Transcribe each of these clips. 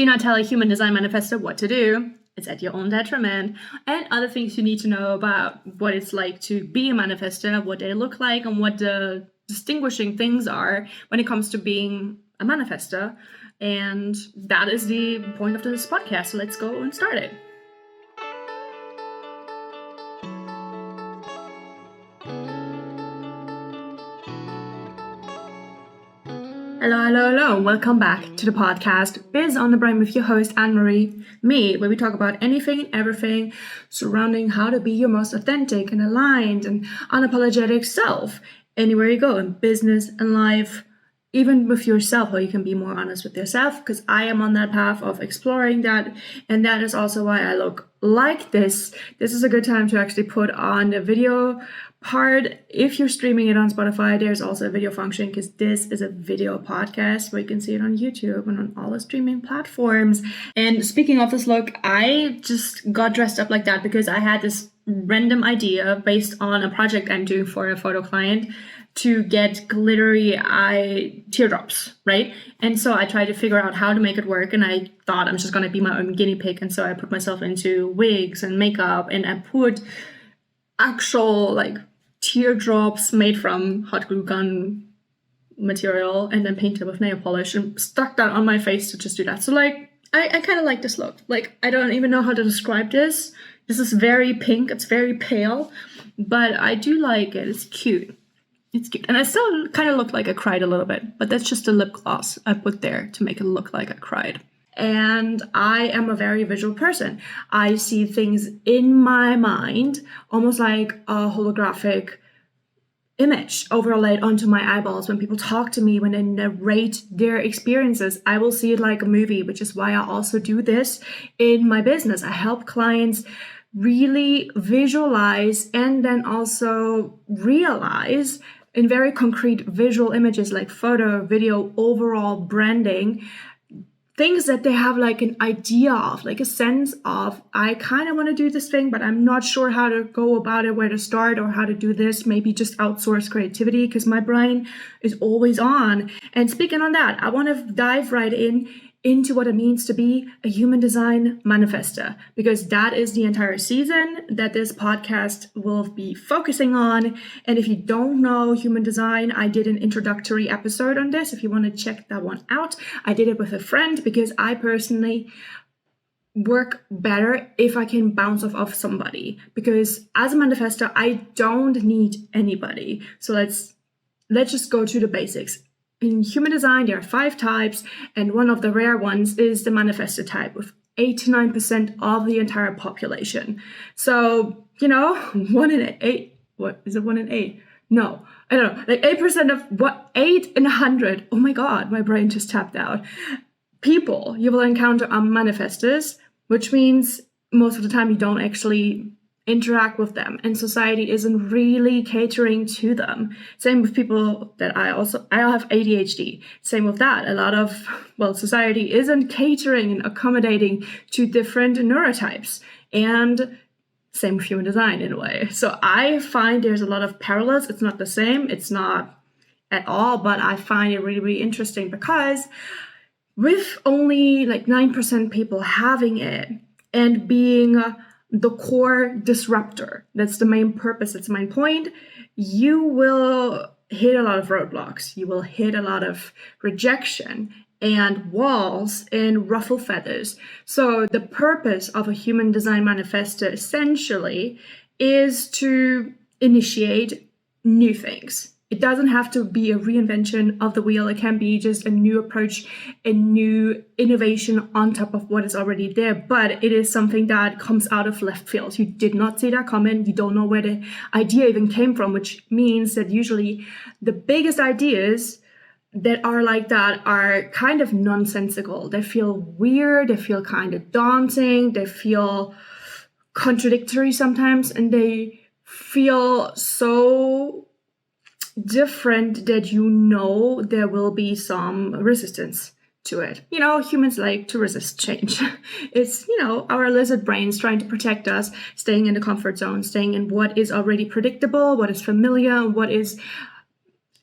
Do not tell a human design manifestor what to do. It's at your own detriment. And other things you need to know about what it's like to be a manifestor, what they look like, and what the distinguishing things are when it comes to being a manifestor. And that is the point of this podcast. So let's go and start it. Hello. Welcome back to the Podcast Biz on the Brain with your host, Annemarie. Me, where we talk about anything and everything surrounding how to be your most authentic and aligned and unapologetic self anywhere you go in business and life, even with yourself, how you can be more honest with yourself, because I am on that path of exploring that. And that is also why I look like this. This is a good time to actually put on the video part. If you're streaming it on Spotify, there's also a video function, because this is a video podcast where you can see it on YouTube and on all the streaming platforms. And speaking of this look, I just got dressed up like that because I had this random idea based on a project I'm doing for a photo client to get glittery eye teardrops, right? And so I tried to figure out how to make it work, and I thought I'm just going to be my own guinea pig. And so I put myself into wigs and makeup, and I put actual like teardrops made from hot glue gun material and then painted with nail polish and stuck that on my face to just do that. So like I kind of like this look. Like I don't even know how to describe this. This is very pink. It's very pale, but I do like it. It's cute. It's cute. And I still kind of look like I cried a little bit, but that's just the lip gloss I put there to make it look like I cried. And I am a very visual person. I see things in my mind, almost like a holographic image overlaid onto my eyeballs. When people talk to me, when they narrate their experiences, I will see it like a movie, which is why I also do this in my business. I help clients really visualize and then also realize in very concrete visual images like photo, video, overall branding, things that they have like an idea of, like a sense of, I kind of want to do this thing, but I'm not sure how to go about it, where to start or how to do this. Maybe just outsource creativity because my brain is always on. And speaking on that, I want to dive right into what it means to be a human design manifestor, because that is the entire season that this podcast will be focusing on. And if you don't know human design, I did an introductory episode on this. If you want to check that one out, I did it with a friend because I personally work better if I can bounce off somebody, because as a manifestor, I don't need anybody. So let's just go to the basics. In human design, there are 5 types, and one of the rare ones is the manifestor type, with 8 to 9% of the entire population. So, 1 in 8, what is it, 1 in 8? No, I don't know, like 8% of 8 in 100, oh my God, my brain just tapped out. People you will encounter are manifestors, which means most of the time you don't actually interact with them, and society isn't really catering to them. Same with people that I have ADHD. Same with that. A lot of, society isn't catering and accommodating to different neurotypes. And same with human design in a way. So I find there's a lot of parallels. It's not the same. It's not at all, but I find it really, really interesting because with only like 9% people having it and being the core disruptor, that's the main purpose, that's the main point, you will hit a lot of roadblocks. You will hit a lot of rejection and walls and ruffle feathers. So the purpose of a human design manifestor essentially is to initiate new things. It doesn't have to be a reinvention of the wheel. It can be just a new approach, a new innovation on top of what is already there. But it is something that comes out of left field. You did not see that coming. You don't know where the idea even came from, which means that usually the biggest ideas that are like that are kind of nonsensical. They feel weird. They feel kind of daunting. They feel contradictory sometimes. And they feel so different that there will be some resistance to it. Humans like to resist change. It's, our lizard brains trying to protect us, staying in the comfort zone, staying in what is already predictable, what is familiar, what is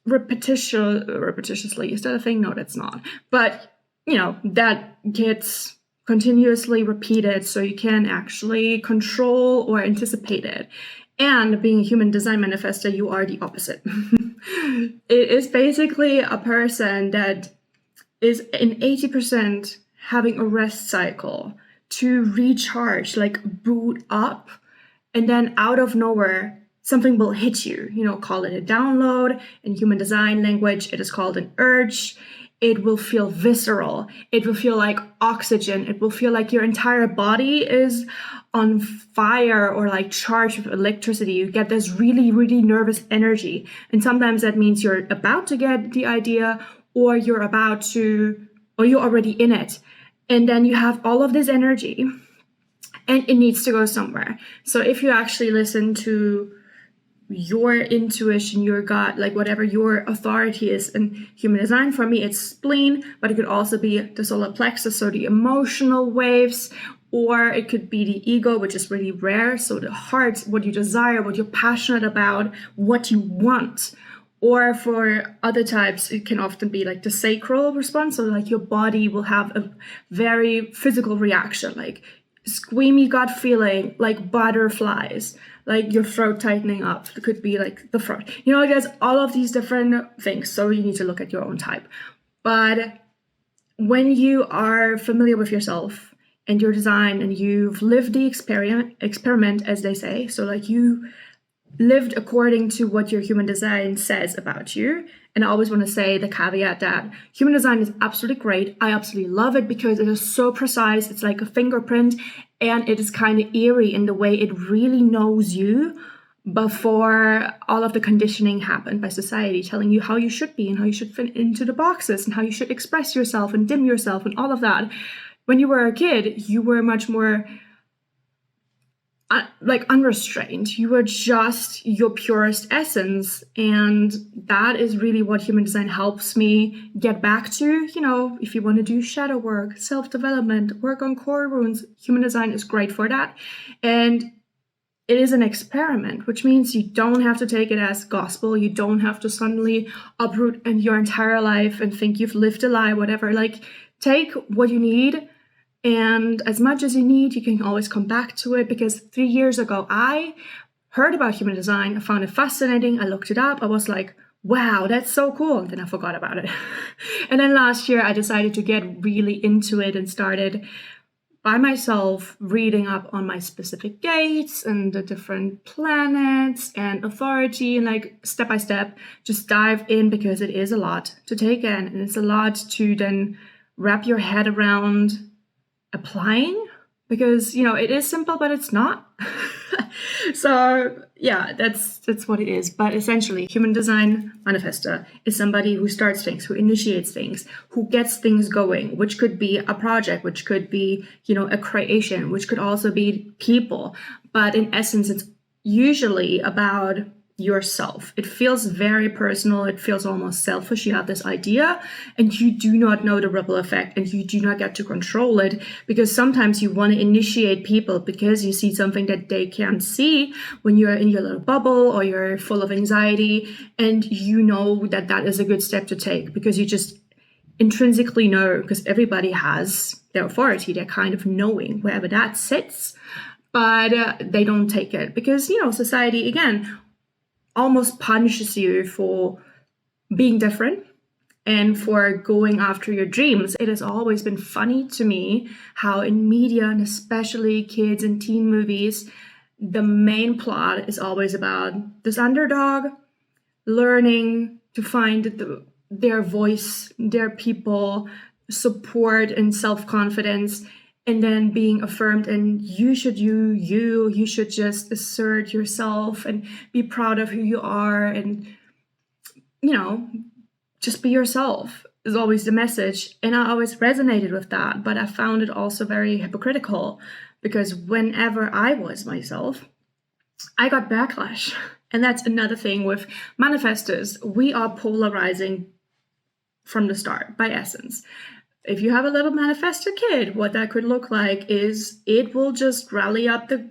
repetitiously. Is that a thing? No, that's not. But, that gets continuously repeated, so you can actually control or anticipate it. And being a human design manifestor, you are the opposite. It is basically a person that is in 80% having a rest cycle to recharge, like boot up, and then out of nowhere, something will hit you. Call it a download. In human design language, it is called an urge. It will feel visceral. It will feel like oxygen. It will feel like your entire body is on fire or like charged with electricity. You get this really, really nervous energy. And sometimes that means you're about to get the idea, or you're already in it. And then you have all of this energy and it needs to go somewhere. So if you actually listen to your intuition, your gut, like whatever your authority is in human design, for me it's spleen, but it could also be the solar plexus, so the emotional waves, or it could be the ego, which is really rare, so the heart, what you desire, what you're passionate about, what you want. Or for other types, it can often be like the sacral response, so like your body will have a very physical reaction, like squeamy gut feeling, like butterflies, like your throat tightening up. It could be like the throat. There's all of these different things, so you need to look at your own type. But when you are familiar with yourself and your design, and you've lived the experiment, as they say, so like you lived according to what your human design says about you. And I always want to say the caveat that human design is absolutely great. I absolutely love it because it is so precise. It's like a fingerprint, and it is kind of eerie in the way it really knows you before all of the conditioning happened by society, telling you how you should be and how you should fit into the boxes and how you should express yourself and dim yourself and all of that. When you were a kid, you were much more unrestrained. You were just your purest essence. And that is really what human design helps me get back to. If you want to do shadow work, self-development, work on core wounds, human design is great for that. And it is an experiment, which means you don't have to take it as gospel. You don't have to suddenly uproot in your entire life and think you've lived a lie, whatever. Like, take what you need. And as much as you need, you can always come back to it, because 3 years ago, I heard about human design. I found it fascinating. I looked it up. I was like, wow, that's so cool. And then I forgot about it. And then last year, I decided to get really into it and started by myself reading up on my specific gates and the different planets and authority, and like step by step, just dive in, because it is a lot to take in. And it's a lot to then wrap your head around applying, because it is simple, but it's not. So yeah, that's what it is. But essentially, human design manifestor is somebody who starts things, who initiates things, who gets things going, which could be a project, which could be a creation, which could also be people. But in essence, it's usually about yourself. It feels very personal. It feels almost selfish. You have this idea and you do not know the ripple effect, and you do not get to control it, because sometimes you want to initiate people because you see something that they can't see when you're in your little bubble or you're full of anxiety, and you know that that is a good step to take because you just intrinsically know, because everybody has their authority, their kind of knowing wherever that sits, but they don't take it because, society, again, almost punishes you for being different and for going after your dreams. It has always been funny to me how in media, and especially kids and teen movies, the main plot is always about this underdog learning to find their voice, their people, support and self-confidence, and then being affirmed, and you should just assert yourself and be proud of who you are, and just be yourself is always the message. And I always resonated with that, but I found it also very hypocritical, because whenever I was myself, I got backlash. And that's another thing with manifestors. We are polarizing from the start by essence. If you have a little manifestor kid, what that could look like is it will just rally up the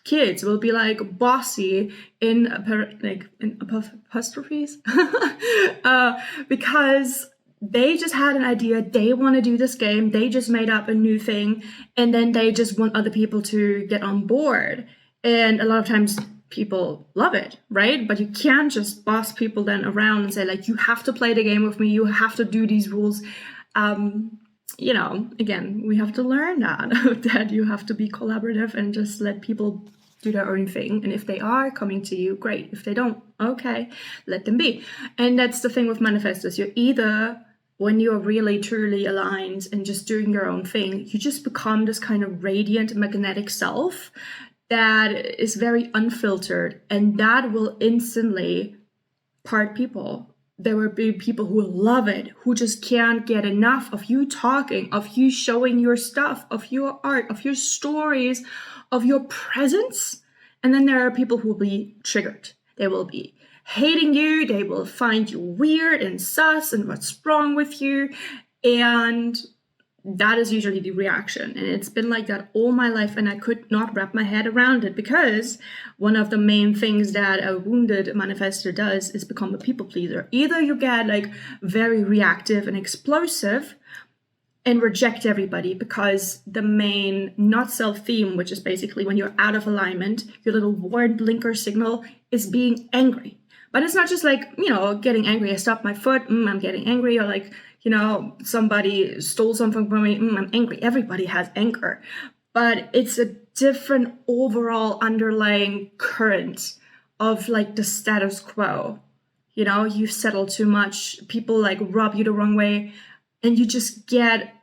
kids. It will be like bossy in apostrophes, because they just had an idea. They want to do this game. They just made up a new thing. And then they just want other people to get on board. And a lot of times people love it, right? But you can't just boss people then around and say, like, you have to play the game with me. You have to do these rules. Again, we have to learn that you have to be collaborative and just let people do their own thing. And if they are coming to you, great. If they don't, okay, let them be. And that's the thing with manifestors. You're either, when you're really truly aligned and just doing your own thing, you just become this kind of radiant magnetic self that is very unfiltered, and that will instantly part people. There will be people who love it, who just can't get enough of you talking, of you showing your stuff, of your art, of your stories, of your presence. And then there are people who will be triggered. They will be hating you. They will find you weird and sus and what's wrong with you. And that is usually the reaction. And it's been like that all my life, and I could not wrap my head around it, because one of the main things that a wounded manifestor does is become a people pleaser. Either you get like very reactive and explosive and reject everybody, because the main not self theme, which is basically when you're out of alignment, your little warn blinker signal is being angry. But it's not just like, getting angry. I stopped my foot. I'm getting angry. Or like, somebody stole something from me. I'm angry. Everybody has anger. But it's a different overall underlying current of like the status quo. You've settled too much. People like rub you the wrong way, and you just get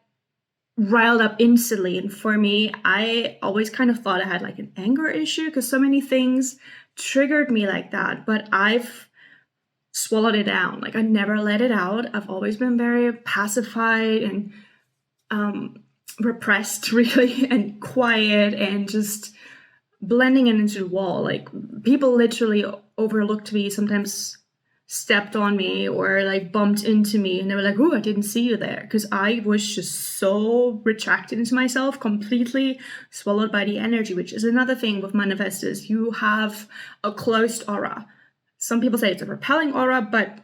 riled up instantly. And for me, I always kind of thought I had like an anger issue, because so many things triggered me like that. But I've swallowed it down. Like, I never let it out. I've always been very pacified and repressed, really, and quiet, and just blending it into the wall. Like, people literally overlooked me, sometimes stepped on me or like bumped into me, and they were like, "Oh, I didn't see you there," because I was just so retracted into myself, completely swallowed by the energy, which is another thing with manifestors. You have a closed aura. Some people say it's a repelling aura, but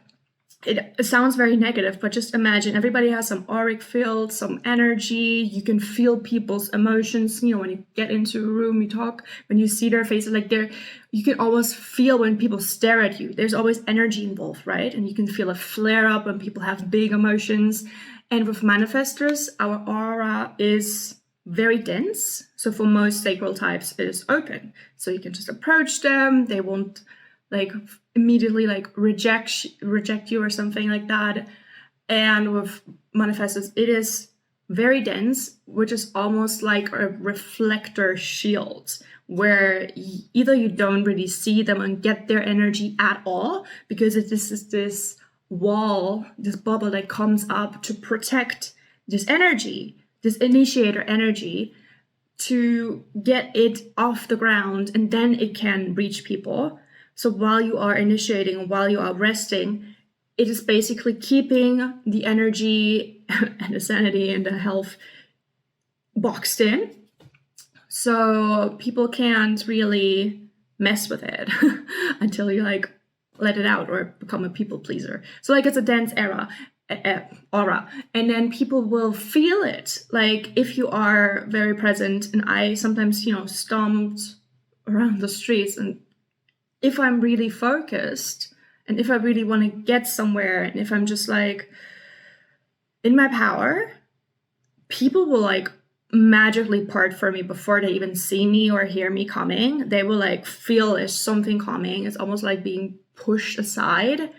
it sounds very negative. But just imagine, everybody has some auric field, some energy. You can feel people's emotions. When you get into a room, you talk, when you see their faces, like you can almost feel when people stare at you. There's always energy involved, right? And you can feel a flare up when people have big emotions. And with manifestors, our aura is very dense. So for most sacral types, it is open. So you can just approach them. They won't like immediately like reject you or something like that. And with manifestors, it is very dense, which is almost like a reflector shield, where either you don't really see them and get their energy at all, because this is this wall, this bubble that comes up to protect this energy, this initiator energy, to get it off the ground, and then it can reach people. So while you are initiating and while you are resting, it is basically keeping the energy and the sanity and the health boxed in. So people can't really mess with it until you like let it out or become a people pleaser. So like, it's a dense aura. And then people will feel it. Like, if you are very present, and I sometimes, stomped around the streets, and if I'm really focused and if I really want to get somewhere, and if I'm just like in my power, people will like magically part for me before they even see me or hear me coming. They will like feel there's something coming. It's almost like being pushed aside.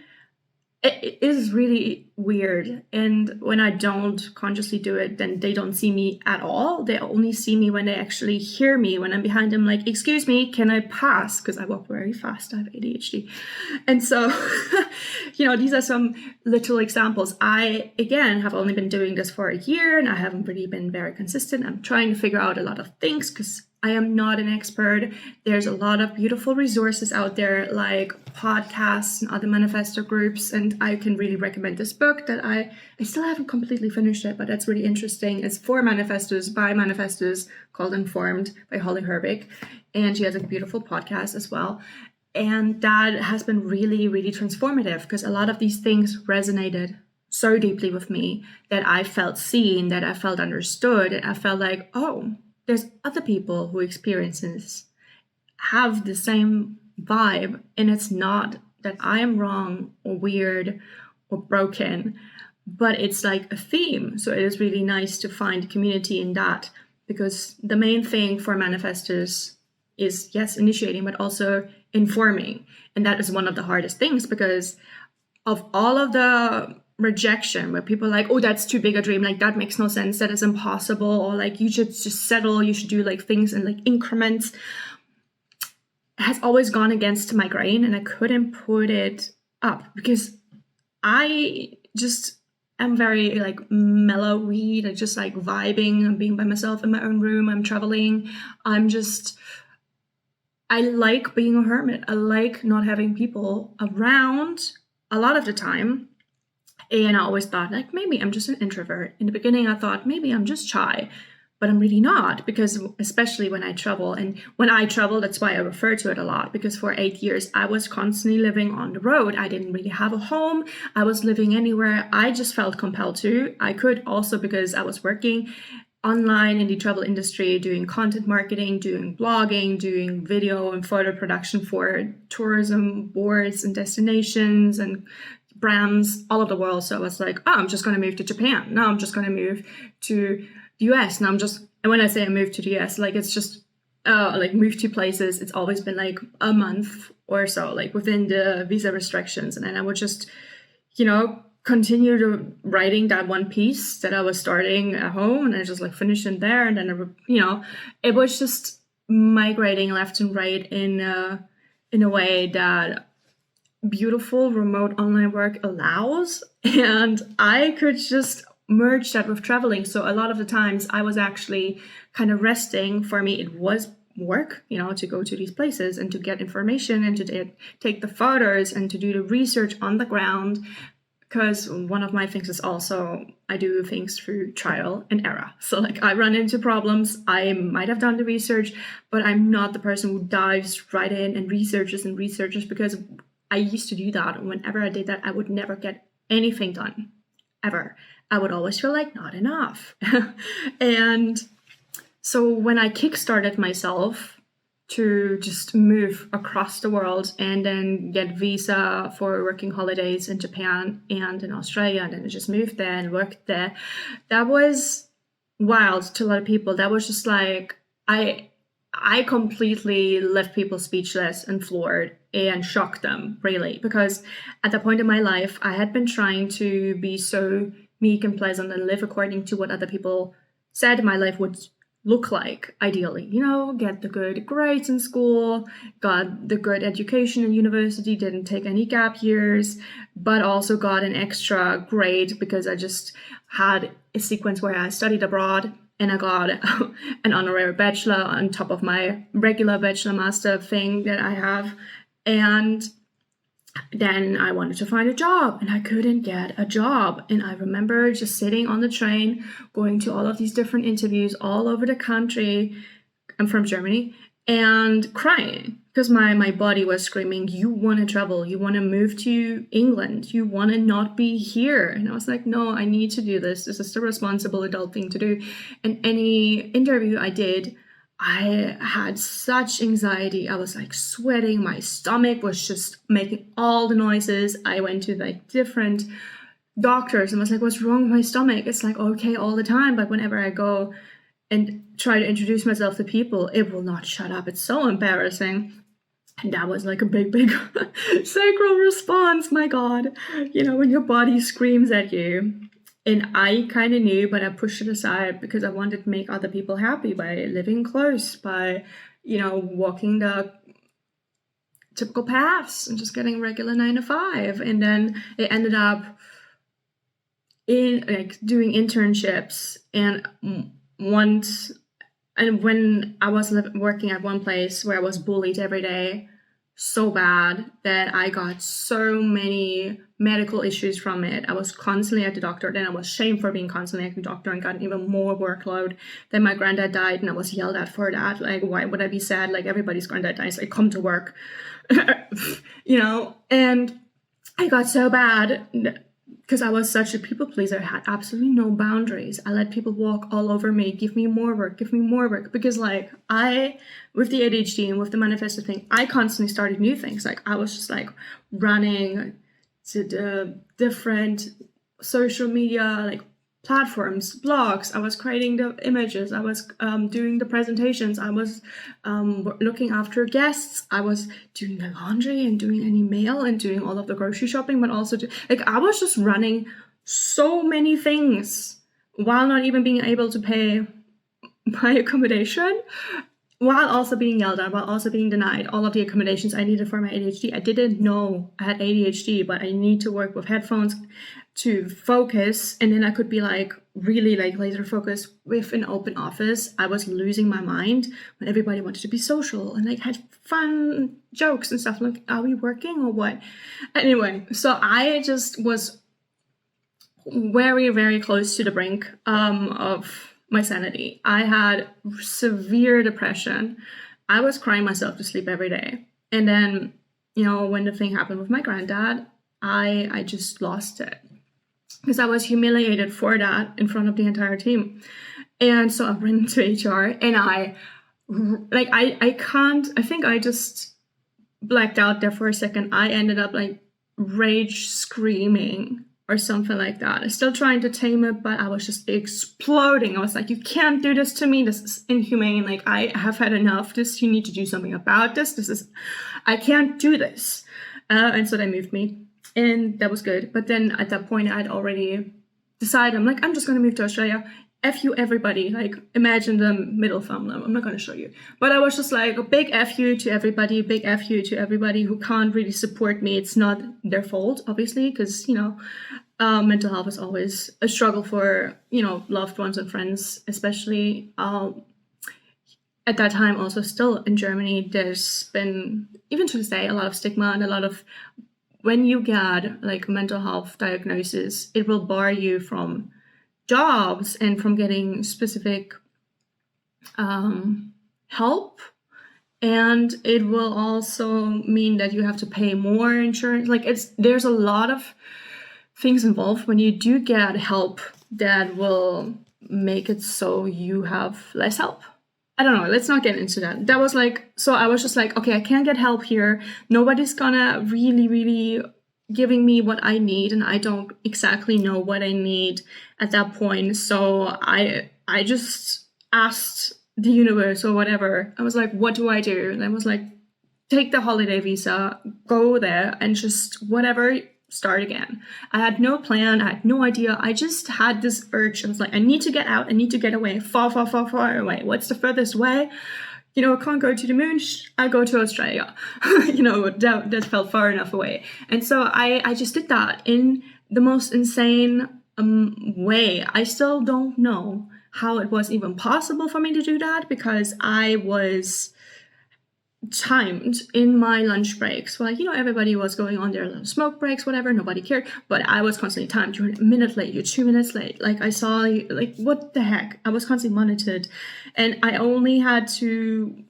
It is really weird. And when I don't consciously do it, then they don't see me at all. They only see me when they actually hear me, when I'm behind them, like, "Excuse me, can I pass?" Because I walk very fast. I have ADHD. And so, these are some little examples. I, again, have only been doing this for a year, and I haven't really been very consistent. I'm trying to figure out a lot of things because I am not an expert. There's a lot of beautiful resources out there, like podcasts and other manifestor groups. And I can really recommend this book that I still haven't completely finished it, but that's really interesting. It's for manifestors by manifestors, called Informed, by Holly Herbick. And she has a beautiful podcast as well. And that has been really, really transformative, because a lot of these things resonated so deeply with me that I felt seen, that I felt understood, that I felt like, oh, there's other people who have the same vibe, and it's not that I am wrong or weird or broken, but it's like a theme. So it is really nice to find community in that, because the main thing for manifestors is, yes, initiating, but also informing. And that is one of the hardest things, because of all of the rejection where people are like, oh, that's too big a dream, like that makes no sense, that is impossible, or like you should just settle, you should do like things in like increments, has always gone against my grain, and I couldn't put it up because I just am very like mellow weed. I just like vibing and being by myself in my own room. I'm traveling. I like being a hermit. I like not having people around a lot of the time. And I always thought like, maybe I'm just an introvert. In the beginning, I thought maybe I'm just shy. But I'm really not, because especially when I travel, and when I travel, that's why I refer to it a lot, because for 8 years, I was constantly living on the road. I didn't really have a home. I was living anywhere I just felt compelled to. I could also, because I was working online in the travel industry, doing content marketing, doing blogging, doing video and photo production for tourism boards and destinations and brands all over the world. So I was like, oh, I'm just going to move to Japan. No, I'm just going to move to the US. And when I say I moved to the US, like it's just like move to places. It's always been like a month or so, like within the visa restrictions. And then I would just, continue to writing that one piece that I was starting at home, and I just like finished in there. And then, it was just migrating left and right in a way that beautiful remote online work allows. And I could just merge that with traveling. So a lot of the times I was actually kind of resting. For me, it was work, to go to these places and to get information and to take the photos and to do the research on the ground. Because one of my things is also I do things through trial and error. So like I run into problems. I might have done the research, but I'm not the person who dives right in and researches, because I used to do that. Whenever I did that, I would never get anything done, ever. I would always feel like not enough. And so when I kickstarted myself to just move across the world and then get visa for working holidays in Japan and in Australia, and then I just moved there and worked there, that was wild to a lot of people. That was just like, I completely left people speechless and floored and shocked them, really, because at that point in my life, I had been trying to be so meek and pleasant and live according to what other people said my life would look like, ideally. Get the good grades in school, got the good education in university, didn't take any gap years, but also got an extra grade because I just had a sequence where I studied abroad. And I got an honorary bachelor on top of my regular bachelor master thing that I have. And then I wanted to find a job and I couldn't get a job. And I remember just sitting on the train, going to all of these different interviews all over the country. I'm from Germany, and crying because my body was screaming, you want to travel, you want to move to England, you want to not be here. And I was like, no, I need to do this. This is the responsible adult thing to do. And any interview I did, I had such anxiety. I was like sweating. My stomach was just making all the noises. I went to like different doctors and was like, what's wrong with my stomach? It's like, okay, all the time. But whenever I go and try to introduce myself to people, it will not shut up. It's so embarrassing. And that was like a big sacral response. My God, when your body screams at you. And I kind of knew, but I pushed it aside because I wanted to make other people happy by living close, by, walking the typical paths and just getting regular 9 to 5. And then it ended up in like doing internships. And when I was working at one place where I was bullied every day so bad that I got so many medical issues from it. I was constantly at the doctor. Then I was shamed for being constantly at the doctor and got even more workload. Then my granddad died and I was yelled at for that. Like, why would I be sad? Like, everybody's granddad dies. Like, come to work. And I got so bad because I was such a people pleaser, I had absolutely no boundaries. I let people walk all over me, give me more work, because like with the ADHD and with the Manifestor thing, I constantly started new things. Like I was just like running to the different social media like platforms, blogs. I was creating the images. I was doing the presentations. I was looking after guests. I was doing the laundry and doing any mail and doing all of the grocery shopping, but also I was just running so many things while not even being able to pay my accommodation, while also being yelled at, while also being denied all of the accommodations I needed for my ADHD. I didn't know I had ADHD, but I need to work with headphones to focus, and then I could be like really like laser focused with an open office. I was losing my mind when everybody wanted to be social and like had fun jokes and stuff. Like, are we working or what? Anyway, so I just was very, very close to the brink of my sanity. I had severe depression. I was crying myself to sleep every day. And then, when the thing happened with my granddad, I just lost it. Because I was humiliated for that in front of the entire team. And so I went to HR and I think I just blacked out there for a second. I ended up like rage screaming or something like that. I'm still trying to tame it, but I was just exploding. I was like, you can't do this to me. This is inhumane. Like, I have had enough. You need to do something about this. I can't do this. And so they moved me. And that was good. But then at that point, I'd already decided, I'm just going to move to Australia. F you, everybody. Like, imagine the middle thumb. I'm not going to show you. But I was just like, a big F you to everybody. Big F you to everybody who can't really support me. It's not their fault, obviously, because, mental health is always a struggle for, loved ones and friends, especially. At that time, also still in Germany, there's been, even to this day, a lot of stigma and a lot of... When you get like mental health diagnosis, it will bar you from jobs and from getting specific help. And it will also mean that you have to pay more insurance. Like there's a lot of things involved when you do get help that will make it so you have less help. I don't know, let's not get into that. That was like, so I was just like, okay, I can't get help here. Nobody's gonna really, really giving me what I need, and I don't exactly know what I need at that point. So I just asked the universe or whatever. I was like, what do I do? And I was like, take the holiday visa, go there, and just whatever, start again. I had no plan. I had no idea. I just had this urge. I was like, I need to get out. I need to get away. Far, far, far, far away. What's the furthest way? I can't go to the moon. I'll go to Australia. That felt far enough away. And so I just did that in the most insane way. I still don't know how it was even possible for me to do that, because I was timed in my lunch breaks. Well, everybody was going on their little smoke breaks, whatever, nobody cared, but I was constantly timed. You're a minute late, you're 2 minutes late. Like, I saw, like, what the heck? I was constantly monitored, and I only had to,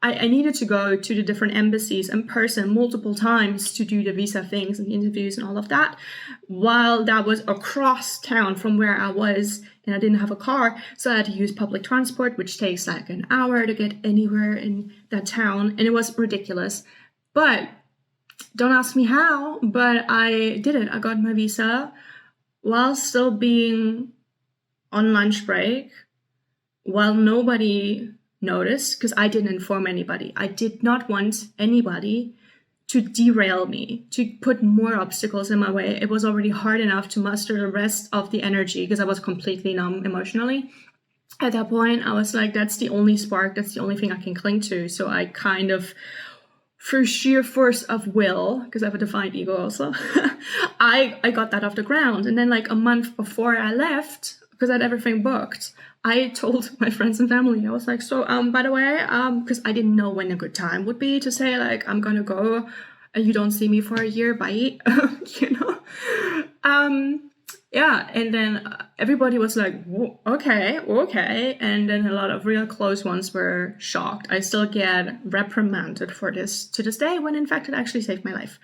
I needed to go to the different embassies in person multiple times to do the visa things and the interviews and all of that, while that was across town from where I was, and I didn't have a car, so I had to use public transport, which takes like an hour to get anywhere in that town, and it was ridiculous. But don't ask me how, but I did it. I got my visa while still being on lunch break, while nobody noticed, because I didn't inform anybody. I did not want anybody to derail me, to put more obstacles in my way. It was already hard enough to muster the rest of the energy because I was completely numb emotionally. At that point, I was like, that's the only spark, that's the only thing I can cling to. So I kind of, through sheer force of will, because I have a defined ego also, I got that off the ground. And then like a month before I left, because I had everything booked, I told my friends and family, I was like, so, by the way, because I didn't know when a good time would be to say, like, I'm gonna go, and you don't see me for a year, bye, Yeah, and then everybody was like, okay, and then a lot of real close ones were shocked. I still get reprimanded for this to this day, when in fact it actually saved my life.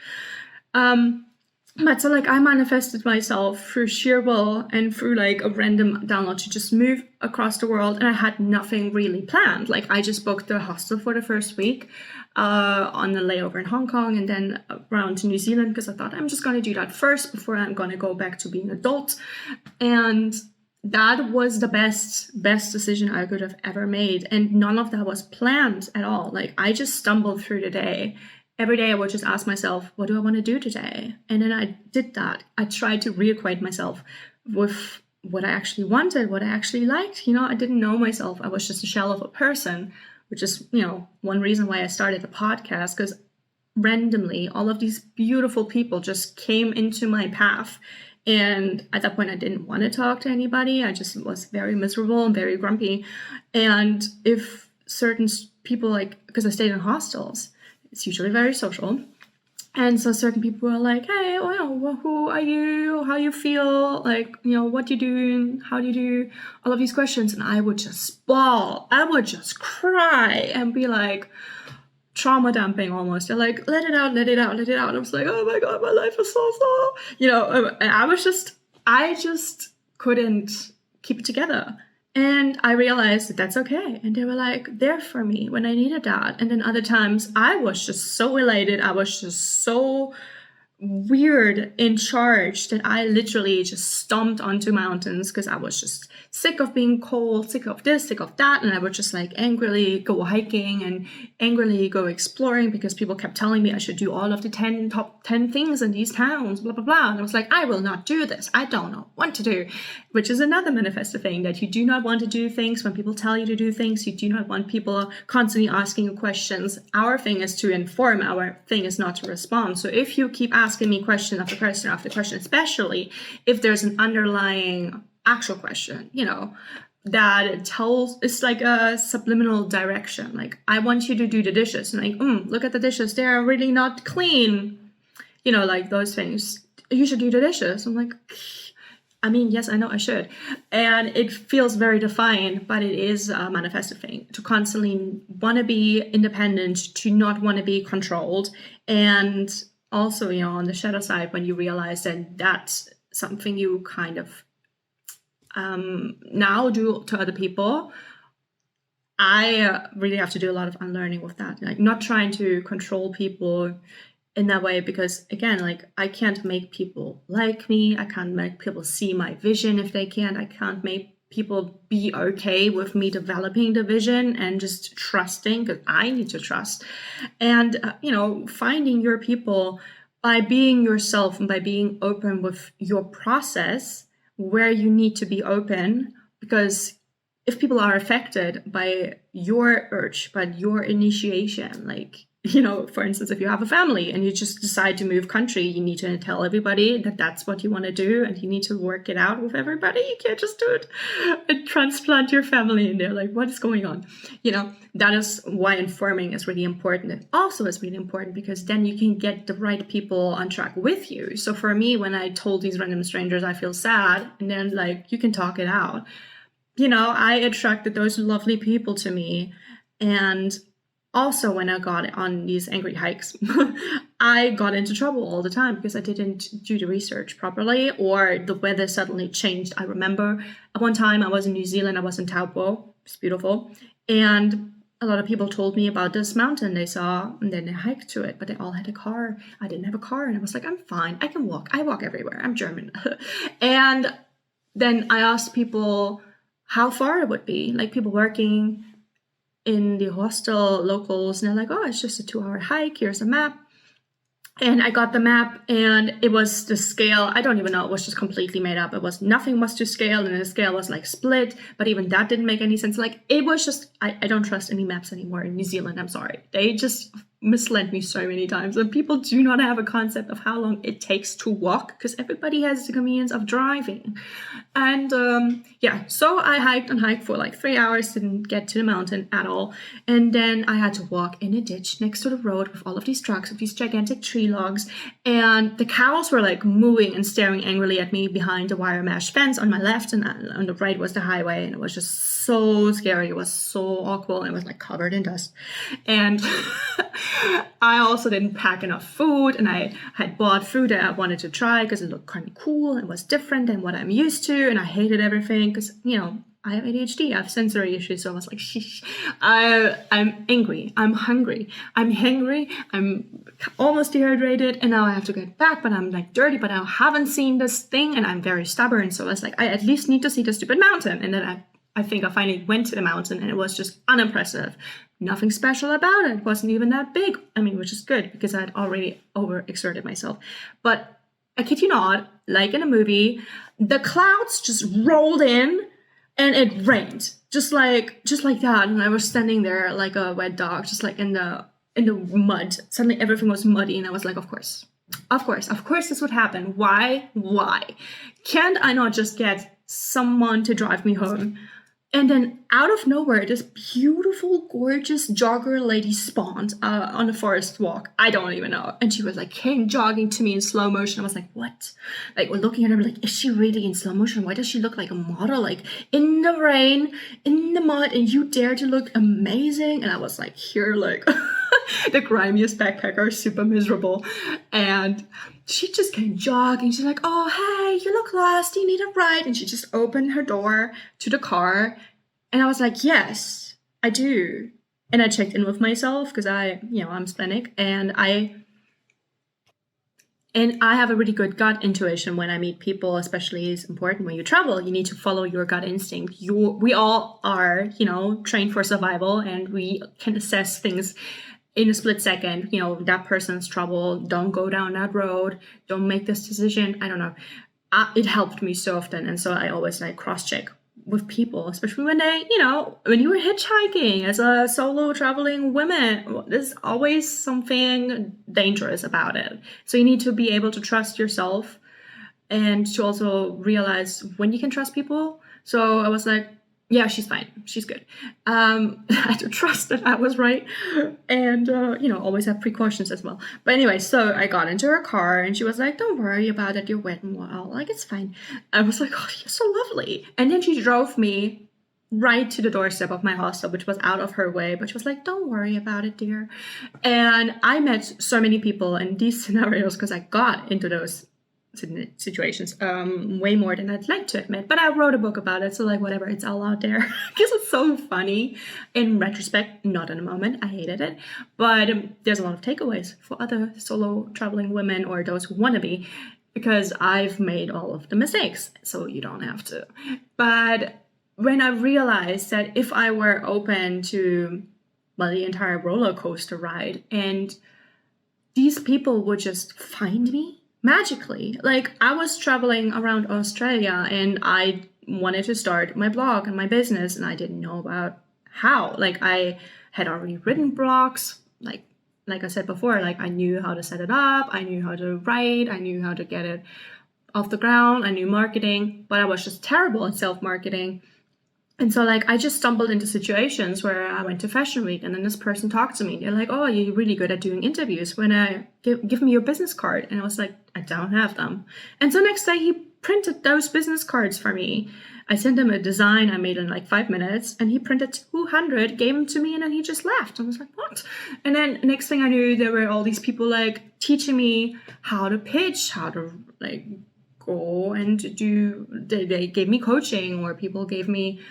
But so like I manifested myself through sheer will and through like a random download to just move across the world, and I had nothing really planned. Like I just booked the hostel for the first week on the layover in Hong Kong, and then around to New Zealand, because I thought I'm just going to do that first before I'm going to go back to being an adult. And that was the best decision I could have ever made, and none of that was planned at all. Like I just stumbled through the day. Every day I would just ask myself, what do I want to do today? And then I did that. I tried to reacquaint myself with what I actually wanted, what I actually liked. I didn't know myself. I was just a shell of a person, which is, one reason why I started the podcast, because randomly all of these beautiful people just came into my path. And at that point, I didn't want to talk to anybody. I just was very miserable and very grumpy. And if certain people, like, because I stayed in hostels, it's usually very social. And so certain people were like, hey, well, who are you? How you feel? Like, what do you do? And how do you do? All of these questions. And I would just bawl. I would just cry and be like, trauma dumping almost. They're like, let it out, let it out, let it out. And I was like, oh my God, my life is so, and I just couldn't keep it together. And I realized that that's okay. And they were like there for me when I needed that. And then other times I was just so elated. I was just so weird in charge that I literally just stomped onto mountains because I was just sick of being cold, sick of this, sick of that. And I would just like angrily go hiking and angrily go exploring because people kept telling me I should do all of the top 10 things in these towns, blah, blah, blah. And I was like, I will not do this. I don't know what to do, which is another manifestor thing, that you do not want to do things when people tell you to do things. You do not want people constantly asking you questions. Our thing is to inform. Our thing is not to respond. So if you keep asking me question after question after question, especially if there's an underlying actual question, that tells, it's like a subliminal direction. Like, I want you to do the dishes. And like, look at the dishes. They're really not clean. Like those things. You should do the dishes. I'm like, I mean, yes, I know I should. And it feels very defined, but it is a manifested thing to constantly want to be independent, to not want to be controlled. And also, on the shadow side, when you realize that that's something you kind of now do to other people, I really have to do a lot of unlearning with that. Like, not trying to control people in that way, because again, like, I can't make people like me. I can't make people see my vision if they can't. I can't make people be okay with me developing the vision and just trusting, because I need to trust. And, finding your people by being yourself and by being open with your process where you need to be open, because if people are affected by your urge, by your initiation, like, for instance, if you have a family and you just decide to move country, you need to tell everybody that that's what you want to do, and you need to work it out with everybody. You can't just do it and transplant your family in there. Like, what is going on? That is why informing is really important. And also is really important because then you can get the right people on track with you. So for me, when I told these random strangers I feel sad, and then like, you can talk it out, I attracted those lovely people to me. And also, when I got on these angry hikes, I got into trouble all the time because I didn't do the research properly, or the weather suddenly changed. I remember at one time I was in New Zealand, I was in type.The. It's beautiful. And a lot of people told me about this mountain they saw, and then they hiked to it, but they all had a car. I didn't have a car, and I was like, I'm fine. I can walk. I walk everywhere. I'm German. And then I asked people how far it would be, like people working in the hostel, locals, and they're like, oh, it's just a 2-hour hike. Here's a map. And I got the map, and it was the scale. I don't even know. It was just completely made up. Nothing was to scale, and the scale was like split. But even that didn't make any sense. Like, it was just, I don't trust any maps anymore in New Zealand. I'm sorry. They just misled me so many times. And people do not have a concept of how long it takes to walk, because everybody has the convenience of driving. And so I hiked and hiked for like 3 hours, didn't get to the mountain at all. And then I had to walk in a ditch next to the road with all of these trucks, with these gigantic tree logs. And the cows were like mooing and staring angrily at me behind the wire mesh fence on my left, and on the right was the highway. And it was just so scary. It was so awkward. It was like covered in dust. And I also didn't pack enough food, and I had bought food that I wanted to try because it looked kind of cool. It was different than what I'm used to, and I hated everything because, I have ADHD, I have sensory issues, so I was like, sheesh. I'm angry, I'm hungry, I'm almost dehydrated, and now I have to get back, but I'm like dirty, but I haven't seen this thing, and I'm very stubborn, so I was like, I at least need to see the stupid mountain. And then I think I finally went to the mountain, and it was just unimpressive. Nothing special about it. It wasn't even that big. I mean, which is good because I'd already overexerted myself. But I kid you not, like in a movie, the clouds just rolled in and it rained. Just like that. And I was standing there like a wet dog, just like in the mud. Suddenly everything was muddy, and I was like, of course this would happen. Why? Can't I not just get someone to drive me home? And then out of nowhere, this beautiful, gorgeous jogger lady spawned on a forest walk. I don't even know. And she was like, came jogging to me in slow motion. I was like, what? Like, we're looking at her like, is she really in slow motion? Why does she look like a model? Like, in the rain, in the mud, and you dare to look amazing? And I was like, here, like, the grimiest backpacker, super miserable. And she just came jogging. She's like, oh, hey, you look lost. You need a ride. And she just opened her door to the car. And I was like, yes, I do. And I checked in with myself because I'm splenic. And I have a really good gut intuition when I meet people. Especially is important when you travel. You need to follow your gut instinct. We all are, trained for survival. And we can assess things in a split second. That person's trouble, don't go down that road, don't make this decision. I don't know. It helped me so often. And so I always like cross-check with people, especially when they, when you were hitchhiking as a solo traveling woman, there's always something dangerous about it. So you need to be able to trust yourself and to also realize when you can trust people. So I was like, yeah, she's fine. She's good. I had to trust that I was right. And, always have precautions as well. But anyway, so I got into her car and she was like, don't worry about it. You're wet and wild. Like, it's fine. I was like, oh, you're so lovely. And then she drove me right to the doorstep of my hostel, which was out of her way. But she was like, don't worry about it, dear. And I met so many people in these scenarios because I got into those situations way more than I'd like to admit, but I wrote a book about it, so like whatever, it's all out there because it's so funny in retrospect. Not in the moment, I hated it, but there's a lot of takeaways for other solo traveling women or those who want to be, because I've made all of the mistakes, so you don't have to. But when I realized that if I were open to the entire roller coaster ride, and these people would just find me magically. Like, I was traveling around Australia and I wanted to start my blog and my business, and I didn't know about how. Like, I had already written blogs, like I said before, like I knew how to set it up, I knew how to write, I knew how to get it off the ground, I knew marketing, but I was just terrible at self-marketing. And so like I just stumbled into situations where I went to Fashion Week and then this person talked to me. They're like, oh, you're really good at doing interviews. When I give me your business card. And I was like, I don't have them. And so next day he printed those business cards for me. I sent him a design I made in like 5 minutes, and he printed 200, gave them to me, and then he just left. I was like, what? And then next thing I knew, there were all these people like teaching me how to pitch, how to like go and do, they gave me coaching, or people gave me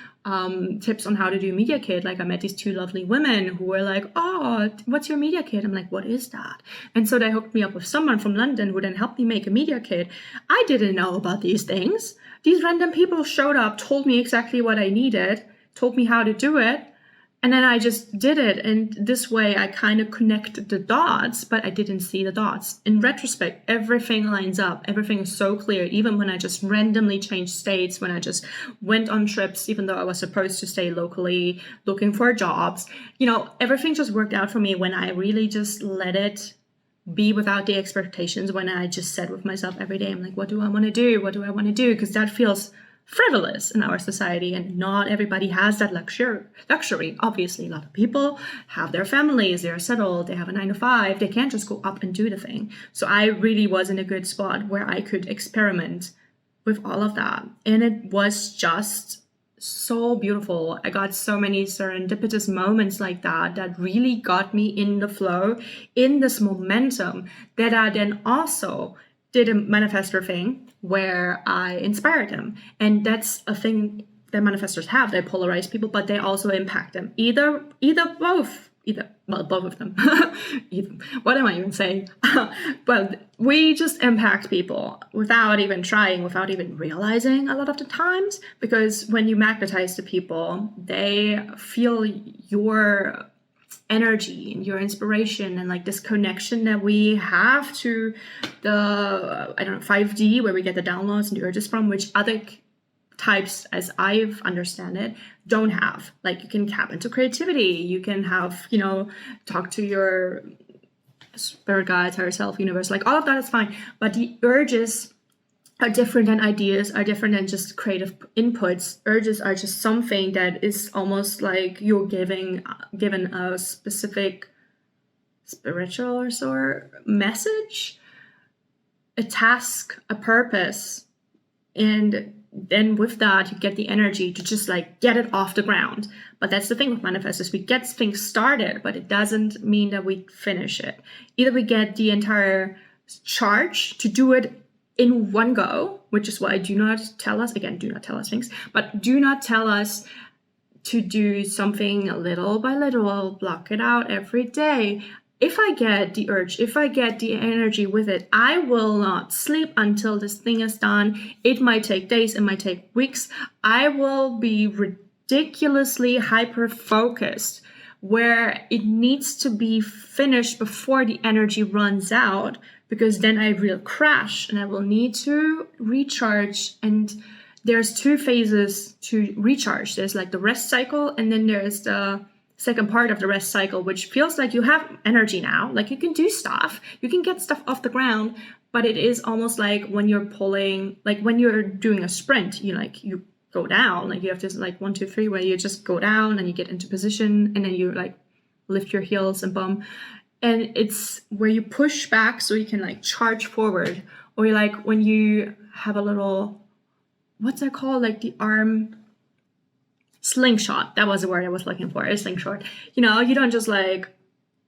tips on how to do media kit. Like I met these 2 lovely women who were like, oh, what's your media kit? I'm like, what is that? And so they hooked me up with someone from London who then helped me make a media kit. I didn't know about these things. These random people showed up, told me exactly what I needed, told me how to do it. And then I just did it. And this way I kind of connected the dots, but I didn't see the dots. In retrospect, everything lines up. Everything is so clear. Even when I just randomly changed states, when I just went on trips, even though I was supposed to stay locally looking for jobs, everything just worked out for me when I really just let it be without the expectations. When I just said with myself every day, I'm like, what do I want to do? What do I want to do? Because that feels frivolous in our society, and not everybody has that luxury. Obviously, a lot of people have their families, they're settled, they have a 9 to 5, they can't just go up and do the thing. So I really was in a good spot where I could experiment with all of that, and it was just so beautiful. I got so many serendipitous moments like that really got me in the flow, in this momentum, that I then also did a manifestor thing where I inspired him. And that's a thing that manifestors have. They polarize people, but they also impact them. Both of them. What am I even saying? But we just impact people without even trying, without even realizing a lot of the times, because when you magnetize to people, they feel your energy and your inspiration, and like this connection that we have to the 5D, where we get the downloads and the urges from, which other types, as I've understand it, don't have. Like, you can tap into creativity, you can have, talk to your spirit guides, higher self, universe, like all of that is fine, but the urges are different, and ideas are different than just creative inputs. Urges are just something that is almost like you're given a specific spiritual or sort message, a task, a purpose, and then with that you get the energy to just like get it off the ground. But that's the thing with manifestors, we get things started, but it doesn't mean that we finish it. Either we get the entire charge to do it in one go, which is why do not tell us things, but do not tell us to do something little by little, block it out every day. If I get the urge, if I get the energy with it, I will not sleep until this thing is done. It might take days, it might take weeks. I will be ridiculously hyper-focused where it needs to be finished before the energy runs out, because then I will crash and I will need to recharge. And there's 2 phases to recharge. There's like the rest cycle, and then there's the second part of the rest cycle, which feels like you have energy now, like you can do stuff, you can get stuff off the ground, but it is almost like when you're pulling, like when you're doing a sprint, you go down, like you have this like 1, 2, 3 where you just go down and you get into position, and then you like lift your heels and bum, and it's where you push back so you can like charge forward. Or like when you have a little, what's that called, like the arm slingshot, that was the word I was looking for, a slingshot. You don't just like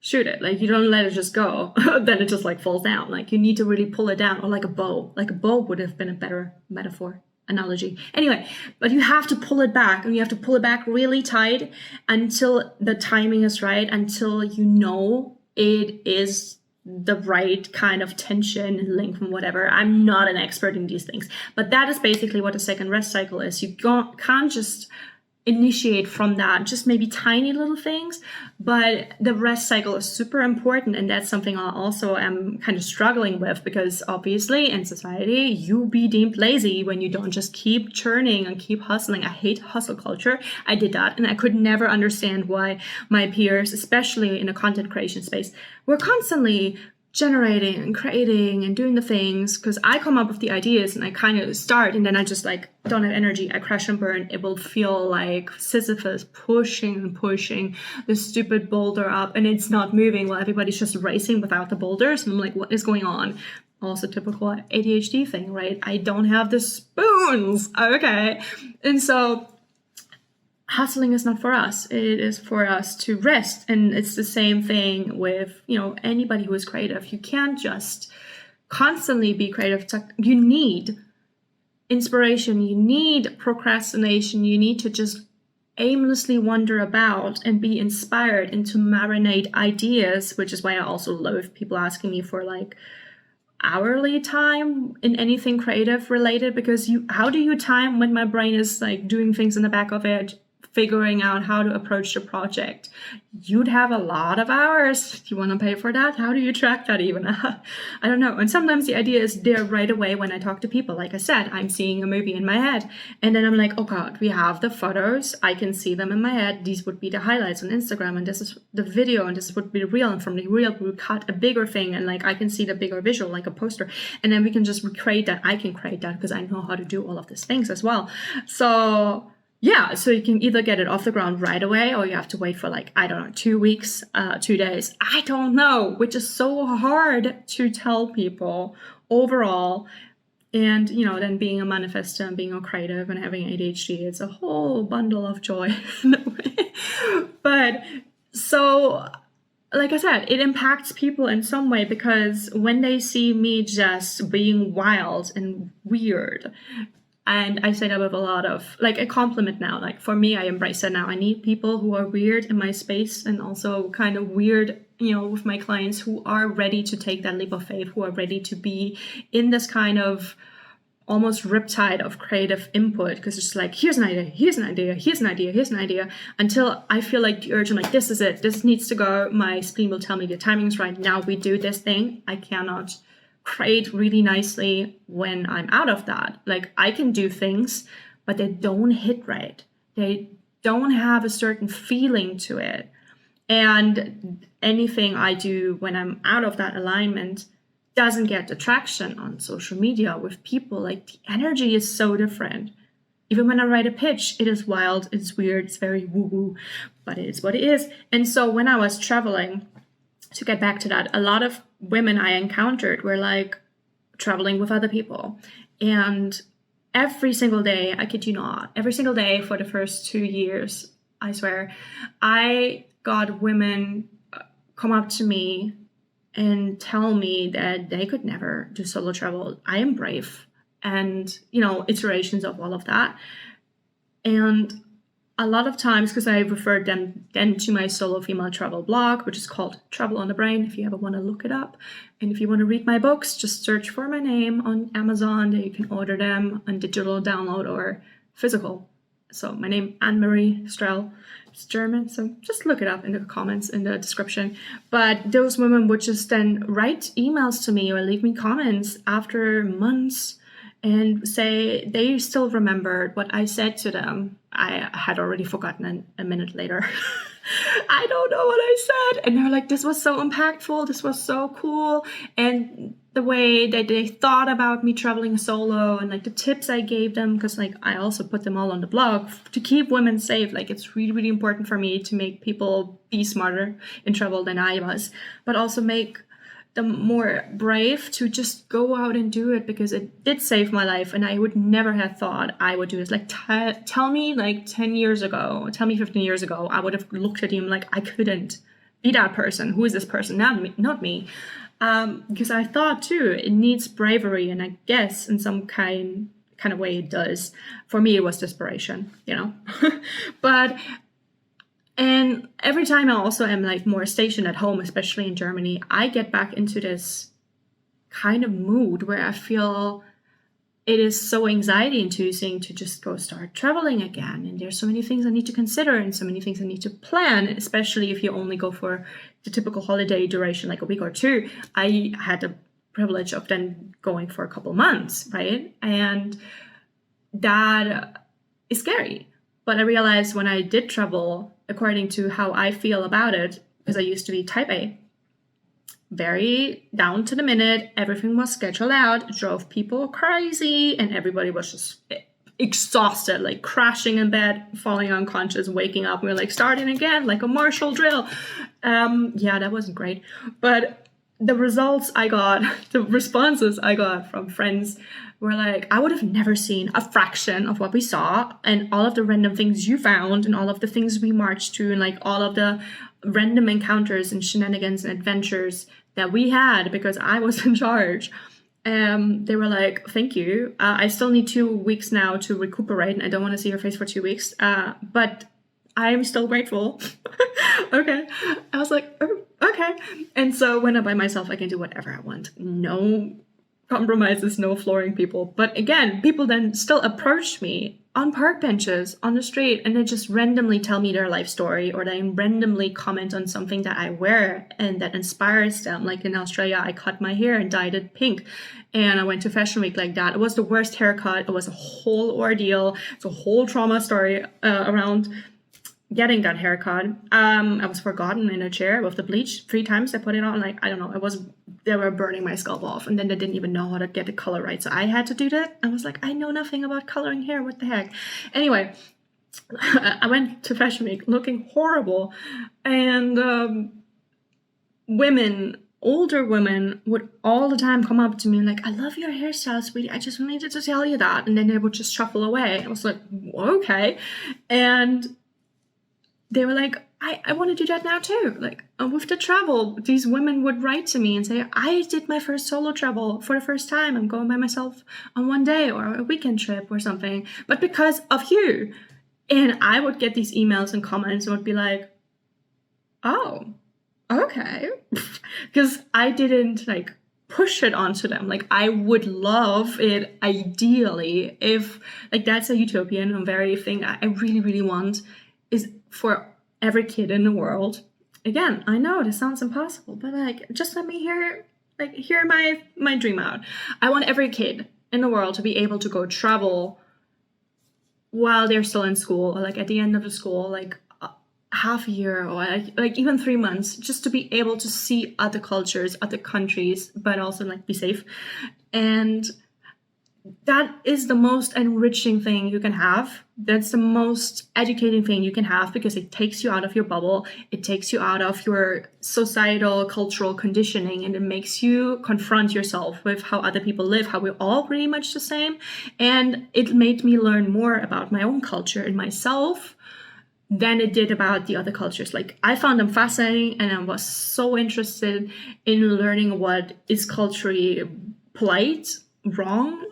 shoot it, like you don't let it just go then it just like falls down. Like you need to really pull it down. Or like a bow would have been a better metaphor, analogy. Anyway, but you have to pull it back, and you have to pull it back really tight until the timing is right, until it is the right kind of tension and length and whatever. I'm not an expert in these things, but that is basically what a second rest cycle is. You can't just initiate from that, just maybe tiny little things, but the rest cycle is super important. And that's something I also am kind of struggling with, because obviously in society you be deemed lazy when you don't just keep churning and keep hustling. I hate hustle culture. I did that, and I could never understand why my peers, especially in a content creation space, were constantly generating and creating and doing the things, because I come up with the ideas and I kind of start, and then I just like don't have energy. I crash and burn. It will feel like Sisyphus pushing this stupid boulder up, and it's not moving while everybody's just racing without the boulders. And I'm like, what is going on? Also typical ADHD thing, right? I don't have the spoons. Okay. And so hustling is not for us. It is for us to rest. And it's the same thing with, anybody who is creative. You can't just constantly be creative. You need inspiration. You need procrastination. You need to just aimlessly wander about and be inspired and to marinate ideas, which is why I also love people asking me for like hourly time in anything creative related, because how do you time when my brain is like doing things in the back of it figuring out how to approach the project, you'd have a lot of hours. Do you want to pay for that? How do you track that even? I don't know. And sometimes the idea is there right away when I talk to people. Like I said, I'm seeing a movie in my head, and then I'm like, oh God, we have the photos. I can see them in my head. These would be the highlights on Instagram, and this is the video, and this would be the reel. And from the reel, we cut a bigger thing, and like I can see the bigger visual, like a poster, and then we can just recreate that. I can create that because I know how to do all of these things as well. So yeah, so you can either get it off the ground right away, or you have to wait for like, I don't know, 2 weeks, 2 days. I don't know, which is so hard to tell people overall. And, then being a manifestor and being a creative and having ADHD, it's a whole bundle of joy in a way. But so, like I said, it impacts people in some way, because when they see me just being wild and weird, and I say that with a lot of, like, a compliment now. Like, for me, I embrace it now. I need people who are weird in my space, and also kind of weird, with my clients, who are ready to take that leap of faith, who are ready to be in this kind of almost riptide of creative input. Because it's like, here's an idea, here's an idea, here's an idea, here's an idea, until I feel like the urge, I'm like, this is it, this needs to go. My spleen will tell me the timing's right. Now we do this thing. I cannot create really nicely when I'm out of that. Like, I can do things, but they don't hit right. They don't have a certain feeling to it. And anything I do when I'm out of that alignment doesn't get the traction on social media with people. Like, the energy is so different. Even when I write a pitch, it is wild, it's weird, it's very woo-woo, but it is what it is. And so when I was traveling, to get back to that, a lot of women I encountered were like traveling with other people. And every single day, I kid you not, every single day for the first 2 years, I swear, I got women come up to me and tell me that they could never do solo travel. I am brave. And, iterations of all of that. And a lot of times, because I referred them then to my solo female travel blog, which is called Travel on the Brain, if you ever want to look it up. And if you want to read my books, just search for my name on Amazon. You can order them on digital download or physical. So my name, Annemarie Strell. It's German, so just look it up in the comments, in the description. But those women would just then write emails to me or leave me comments after months and say they still remembered what I said to them. I had already forgotten a minute later. I don't know what I said. And they're like, this was so impactful. This was so cool. And the way that they thought about me traveling solo, and like the tips I gave them, because like I also put them all on the blog to keep women safe. Like, it's really, really important for me to make people be smarter in travel than I was, but also make them more brave to just go out and do it, because it did save my life. And I would never have thought I would do this. Like, tell me like 10 years ago, tell me 15 years ago, I would have looked at him like I couldn't be that person. Who is this person? Not me. Because I thought too, it needs bravery, and I guess in some kind of way it does. For me, it was desperation, but. And every time I also am like more stationed at home, especially in Germany, I get back into this kind of mood where I feel it is so anxiety inducing to just go start traveling again. And there's so many things I need to consider and so many things I need to plan, especially if you only go for the typical holiday duration, like a week or two. I had the privilege of then going for a couple months, right? And that is scary. But I realized when I did travel, according to how I feel about it, because I used to be type A, very down to the minute, everything was scheduled out, drove people crazy, and everybody was just exhausted, like crashing in bed, falling unconscious, waking up, and we're like starting again, like a martial drill. Yeah, that wasn't great. But the results I got, the responses I got from friends were like, I would have never seen a fraction of what we saw, and all of the random things you found, and all of the things we marched to, and like all of the random encounters and shenanigans and adventures that we had because I was in charge. They were like, thank you. I still need 2 weeks now to recuperate, and I don't want to see your face for 2 weeks. But I'm still grateful. Okay. I was like, oh, okay. And so when I'm by myself, I can do whatever I want. No compromises no flooring people. But again, people then still approach me on park benches, on the street, and they just randomly tell me their life story, or they randomly comment on something that I wear and that inspires them. Like in Australia, I cut my hair and dyed it pink, and I went to Fashion Week like that. It was the worst haircut. It was a whole ordeal. It's a whole trauma story around getting that haircut. I was forgotten in a chair with the bleach 3 times. I put it on, like, I don't know, they were burning my scalp off, and then they didn't even know how to get the color right. So I had to do that. I was like, I know nothing about coloring hair. What the heck? Anyway, I went to Fashion Week looking horrible, and older women would all the time come up to me and like, I love your hairstyle, sweetie. I just needed to tell you that. And then they would just shuffle away. I was like, okay. And they were like, I want to do that now too. Like with the travel, these women would write to me and say, I did my first solo travel for the first time. I'm going by myself on one day or a weekend trip or something, but because of you. And I would get these emails and comments and would be like, oh, okay. Because I didn't like push it onto them. Like I would love it ideally if like that's a utopian and very thing I really, really want is for every kid in the world. Again, I know this sounds impossible, but like just let me hear my dream out. I want every kid in the world to be able to go travel while they're still in school, or like at the end of the school, like half a year, or like even 3 months, just to be able to see other cultures, other countries, but also like be safe. And that is the most enriching thing you can have. That's the most educating thing you can have, because it takes you out of your bubble. It takes you out of your societal, cultural conditioning, and it makes you confront yourself with how other people live, how we're all pretty much the same. And it made me learn more about my own culture and myself than it did about the other cultures. Like I found them fascinating, and I was so interested in learning what is culturally polite, wrong,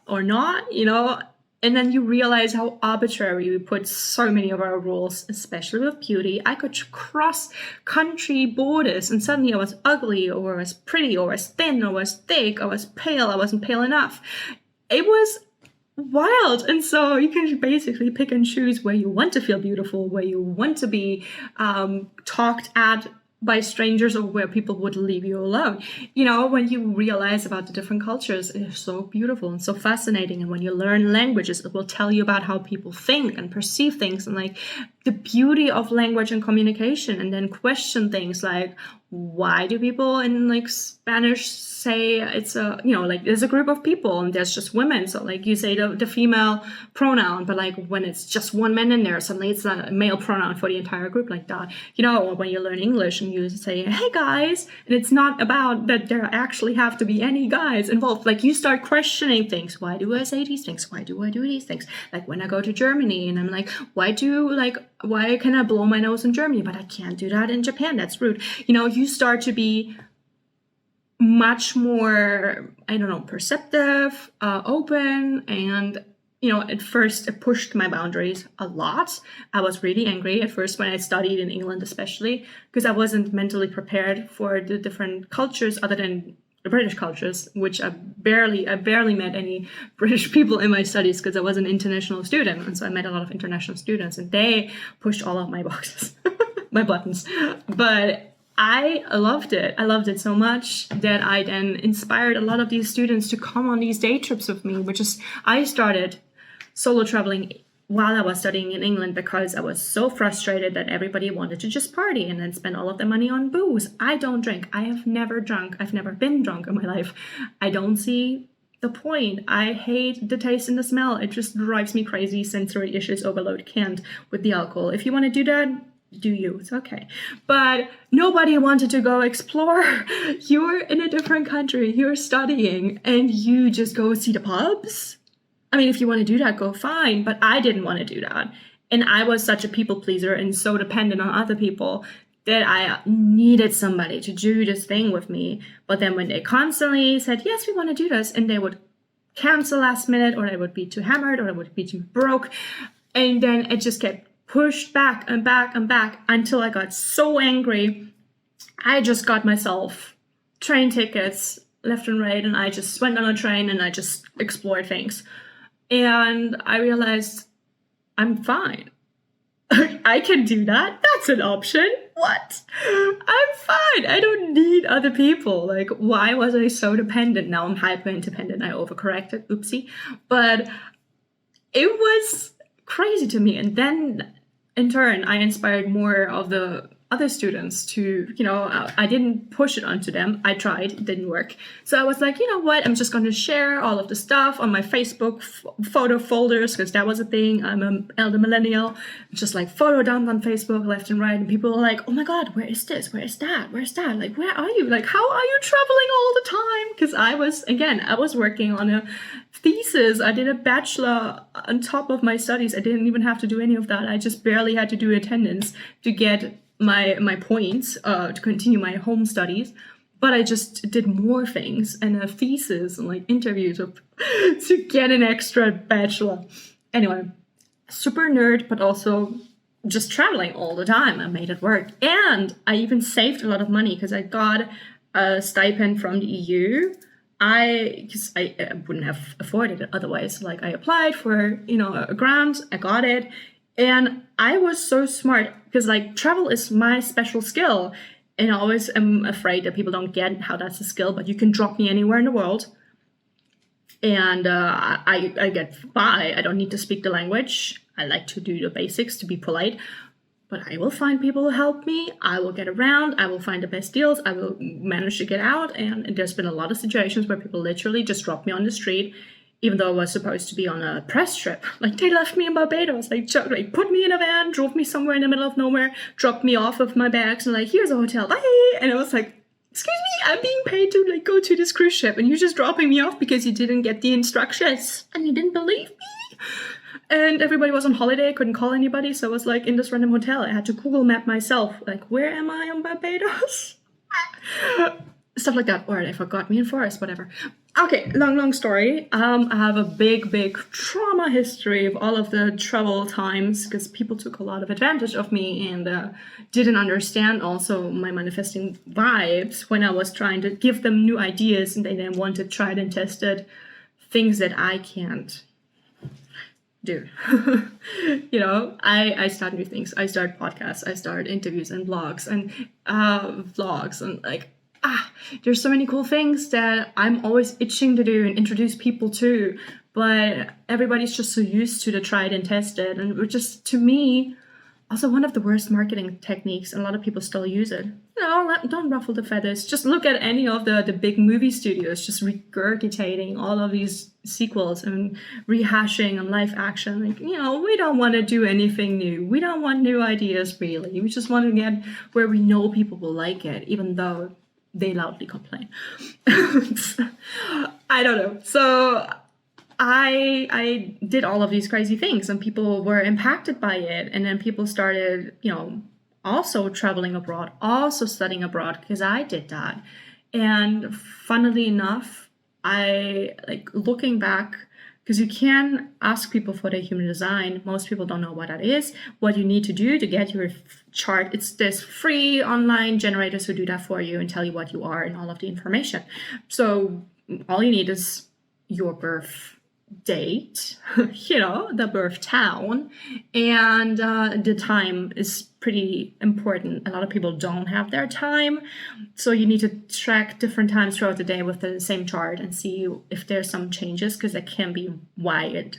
or not, you know. And then you realize how arbitrary we put so many of our rules, especially with beauty. I could cross country borders and suddenly I was ugly, or I was pretty, or I was thin, or I was thick, or I was pale, I wasn't pale enough. It was wild. And so you can basically pick and choose where you want to feel beautiful, where you want to be talked at by strangers, or where people would leave you alone. You know, when you realize about the different cultures, it's so beautiful and so fascinating. And when you learn languages, it will tell you about how people think and perceive things, and like the beauty of language and communication. And then question things like, why do people in like Spanish say it's a, you know, like there's a group of people and there's just women, so like you say the female pronoun, but like when it's just one man in there, suddenly it's a male pronoun for the entire group, like that. You know, or when you learn English and you say, hey guys, and it's not about that there actually have to be any guys involved. Like you start questioning things. Why do I say these things? Why do I do these things? Like when I go to Germany and I'm like, why can I blow my nose in Germany, but I can't do that in Japan? That's rude. You know, you start to be much more, I don't know, perceptive, open. And, you know, at first it pushed my boundaries a lot. I was really angry at first when I studied in England, especially because I wasn't mentally prepared for the different cultures other than the British cultures, which I barely met any British people in my studies because I was an international student. And so I met a lot of international students and they pushed all of my boxes, my buttons. But I loved it. I loved it so much that I then inspired a lot of these students to come on these day trips with me, which is, I started solo traveling while I was studying in England because I was so frustrated that everybody wanted to just party and then spend all of their money on booze. I don't drink. I have never drunk. I've never been drunk in my life. I don't see the point. I hate the taste and the smell. It just drives me crazy. Sensory issues overload. Can't with the alcohol. If you want to do that, do you, it's okay. But nobody wanted to go explore. You're in a different country, you're studying, and you just go see the pubs. I mean, if you want to do that, go fine, but I didn't want to do that. And I was such a people pleaser and so dependent on other people that I needed somebody to do this thing with me. But then when they constantly said, yes, we want to do this, and they would cancel last minute, or they would be too hammered, or they would be too broke, and then it just kept pushed back and back and back until I got so angry. I just got myself train tickets left and right, and I just went on a train and I just explored things. And I realized I'm fine. I can do that. That's an option. What? I'm fine. I don't need other people. Like, why was I so dependent? Now I'm hyper independent. I overcorrected. Oopsie. But it was crazy to me. And then in turn, I inspired more of the other students to, I didn't push it onto them. I tried, it didn't work. So I was like, you know what? I'm just going to share all of the stuff on my Facebook photo folders, because that was a thing. I'm an elder millennial. Just like photo dump on Facebook left and right. And people were like, oh my God, where is this? Where is that? Where's that? Like, where are you? Like, how are you traveling all the time? Because I was working on a thesis. I did a bachelor on top of my studies. I didn't even have to do any of that. I just barely had to do attendance to get my points to continue my home studies, but I just did more things and a thesis and like interviews to get an extra bachelor. Anyway, super nerd, but also just traveling all the time. I made it work, and I even saved a lot of money because I got a stipend from the EU. Because I wouldn't have afforded it otherwise. Like, I applied for a grant, I got it. And I was so smart because like travel is my special skill. And I always am afraid that people don't get how that's a skill, but you can drop me anywhere in the world. And I get by. I don't need to speak the language. I like to do the basics to be polite. But I will find people who help me. I will get around. I will find the best deals. I will manage to get out. And there's been a lot of situations where people literally just drop me on the street, even though I was supposed to be on a press trip. Like, they left me in Barbados. Like put me in a van, drove me somewhere in the middle of nowhere, dropped me off with my bags, and like, here's a hotel, bye. And I was like, excuse me, I'm being paid to like go to this cruise ship, and you're just dropping me off because you didn't get the instructions and you didn't believe me. And everybody was on holiday. I couldn't call anybody, so I was like in this random hotel. I had to Google map myself. Like, where am I on Barbados? Stuff like that. Or they forgot me in forest, whatever. Okay, long story. I have a big trauma history of all of the travel times because people took a lot of advantage of me and didn't understand also my manifesting vibes when I was trying to give them new ideas, and they then wanted tried and tested things that I can't do. I start new things. I start podcasts. I start interviews and blogs and vlogs and like, there's so many cool things that I'm always itching to do and introduce people to, but everybody's just so used to the tried and tested, and which is, to me, also one of the worst marketing techniques, and a lot of people still use it. Don't ruffle the feathers. Just look at any of the big movie studios just regurgitating all of these sequels and rehashing on live action. Like, we don't want to do anything new. We don't want new ideas, really. We just want to get where we know people will like it, even though they loudly complain. I don't know. So I did all of these crazy things, and people were impacted by it. And then people started, also traveling abroad, also studying abroad, because I did that. And funnily enough, I like looking back, because you can ask people for their human design. Most people don't know what that is, what you need to do to get your chart. There's free online generators who do that for you and tell you what you are and all of the information. So all you need is your birth date, the birth town, and the time is pretty important. A lot of people don't have their time, so you need to track different times throughout the day with the same chart and see if there's some changes, because there can be wide,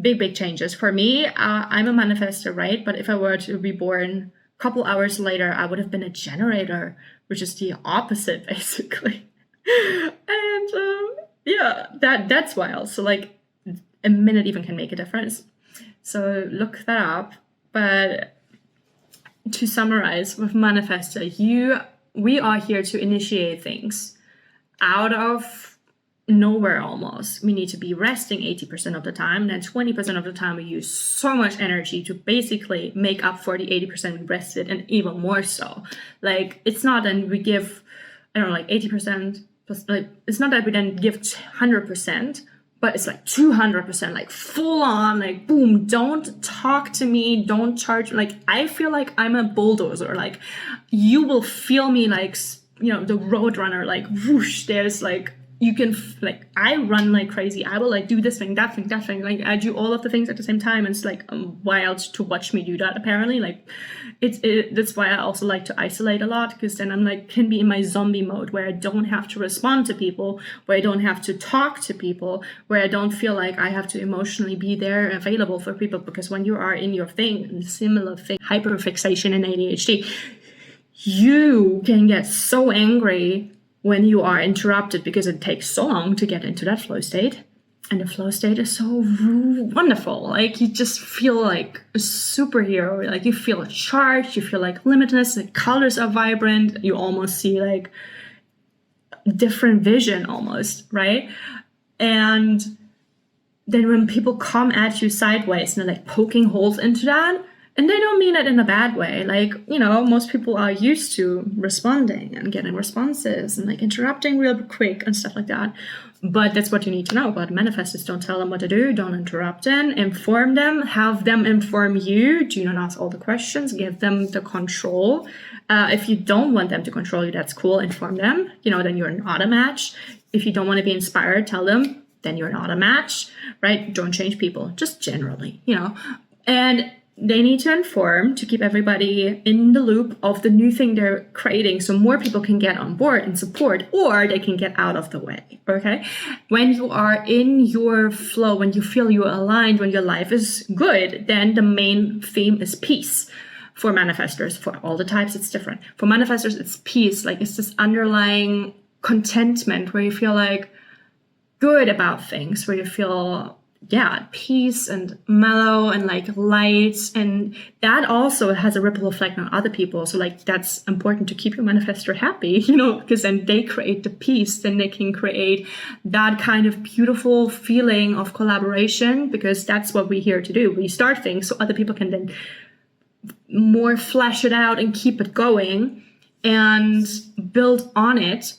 big changes. For me, I'm a manifestor, right? But if I were to be born a couple hours later, I would have been a generator, which is the opposite, basically. And that's wild. So like a minute even can make a difference. So look that up. But to summarize with Manifestor, we are here to initiate things out of nowhere almost. We need to be resting 80% of the time. Then 20% of the time we use so much energy to basically make up for the 80% we rested, and even more so. Like, it's not that we give, 80%. Like, it's not that we then give 100%, but it's like 200%, like full on, like boom, don't talk to me, don't charge. Like, I feel like I'm a bulldozer. Like, you will feel me like the road runner, like whoosh, there's like, you can like, I run like crazy. I will like do this thing, that thing. Like I do all of the things at the same time. And it's like wild to watch me do that. Apparently, like that's why I also like to isolate a lot, because then I'm like, can be in my zombie mode where I don't have to respond to people, where I don't have to talk to people, where I don't feel like I have to emotionally be there available for people. Because when you are in your thing, similar thing, hyperfixation and ADHD, you can get so angry when you are interrupted because it takes so long to get into that flow state. And the flow state is so wonderful. Like you just feel like a superhero. Like you feel charged, you feel like limitless, the colors are vibrant, you almost see like different vision almost, right? And then when people come at you sideways and they're like poking holes into that, and they don't mean it in a bad way. Like, most people are used to responding and getting responses and like interrupting real quick and stuff like that. But that's what you need to know about manifestors. Don't tell them what to do. Don't interrupt them. Inform them. Have them inform you. Do not ask all the questions. Give them the control. If you don't want them to control you, that's cool. Inform them. Then you're not a match. If you don't want to be inspired, tell them. Then you're not a match, right? Don't change people. Just generally, And they need to inform to keep everybody in the loop of the new thing they're creating, so more people can get on board and support, or they can get out of the way, okay? When you are in your flow, when you feel you're aligned, when your life is good, then the main theme is peace. For manifestors, for all the types, it's different. For manifestors, it's peace. Like it's this underlying contentment where you feel like good about things, where you feel peace and mellow and like light, and that also has a ripple effect on other people. So like that's important to keep your manifestor happy, because then they create the peace, then they can create that kind of beautiful feeling of collaboration, because that's what we're here to do. We start things so other people can then more flesh it out and keep it going and build on it.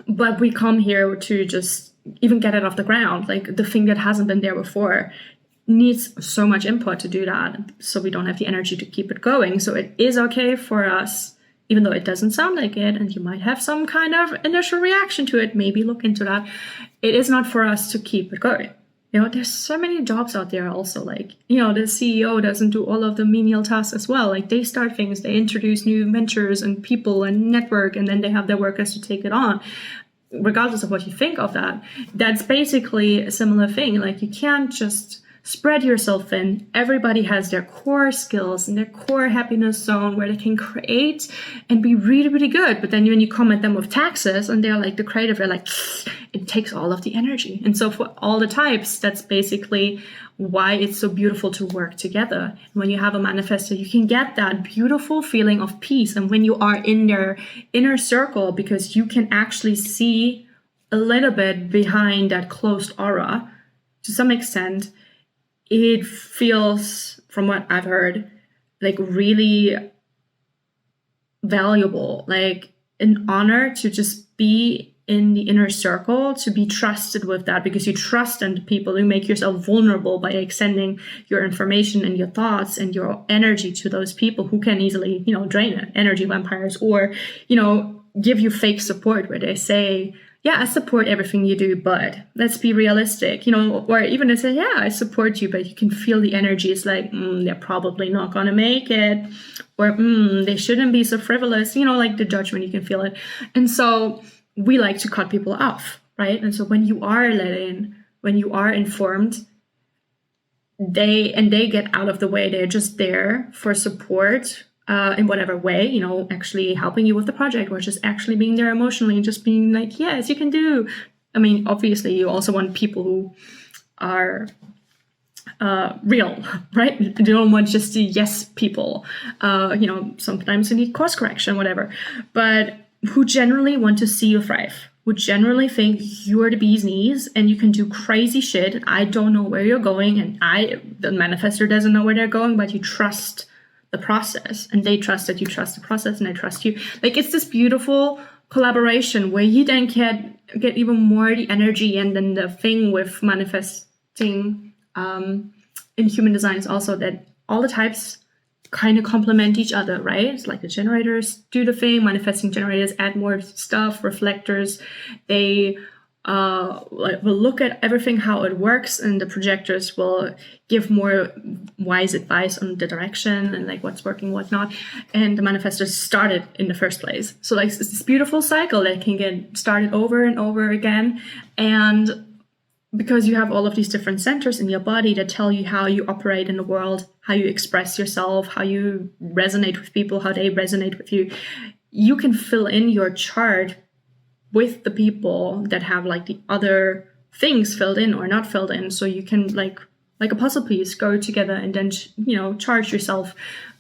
But we come here to just even get it off the ground. Like the thing that hasn't been there before needs so much input to do that. So we don't have the energy to keep it going. So it is okay for us, even though it doesn't sound like it, and you might have some kind of initial reaction to it, maybe look into that. It is not for us to keep it going. There's so many jobs out there also, like, the CEO doesn't do all of the menial tasks as well. Like they start things, they introduce new ventures and people and network, and then they have their workers to take it on. Regardless of what you think of that, that's basically a similar thing. Like you can't just spread yourself thin. Everybody has their core skills and their core happiness zone where they can create and be really, really good. But then when you come at them with taxes and they're like the creative, they're like, it takes all of the energy. And so for all the types, that's basically why it's so beautiful to work together. When you have a manifestor, you can get that beautiful feeling of peace. And when you are in their inner circle, because you can actually see a little bit behind that closed aura, to some extent, it feels, from what I've heard, like really valuable, like an honor to just be in the inner circle, to be trusted with that, because you trust in the people. You make yourself vulnerable by extending your information and your thoughts and your energy to those people who can easily, drain it, energy vampires, or, give you fake support where they say, yeah, I support everything you do, but let's be realistic, or even they say, yeah, I support you, but you can feel the energy. It's like, they're probably not going to make it, or they shouldn't be so frivolous, like the judgment, you can feel it. And so we like to cut people off, right? And so when you are let in, when you are informed, they get out of the way. They're just there for support in whatever way, actually helping you with the project, or just actually being there emotionally and just being like, yes, you can do. I mean, obviously you also want people who are real, right? You don't want just the yes people. Sometimes you need course correction, whatever, but who generally want to see you thrive, who generally think you're the bee's knees and you can do crazy shit. I don't know where you're going, and the manifestor doesn't know where they're going, but you trust the process, and they trust that you trust the process, and I trust you. Like it's this beautiful collaboration where you then can get even more the energy. And then the thing with manifesting in human design is also that all the types kind of complement each other, right? It's like the generators do the thing, manifesting generators add more stuff, reflectors, they will look at everything, how it works, and the projectors will give more wise advice on the direction and like what's working, what not. And the manifestors started in the first place. So like it's this beautiful cycle that can get started over and over again. And because you have all of these different centers in your body that tell you how you operate in the world, how you express yourself, how you resonate with people, how they resonate with you, you can fill in your chart with the people that have like the other things filled in or not filled in. So you can like a puzzle piece go together and then, charge yourself.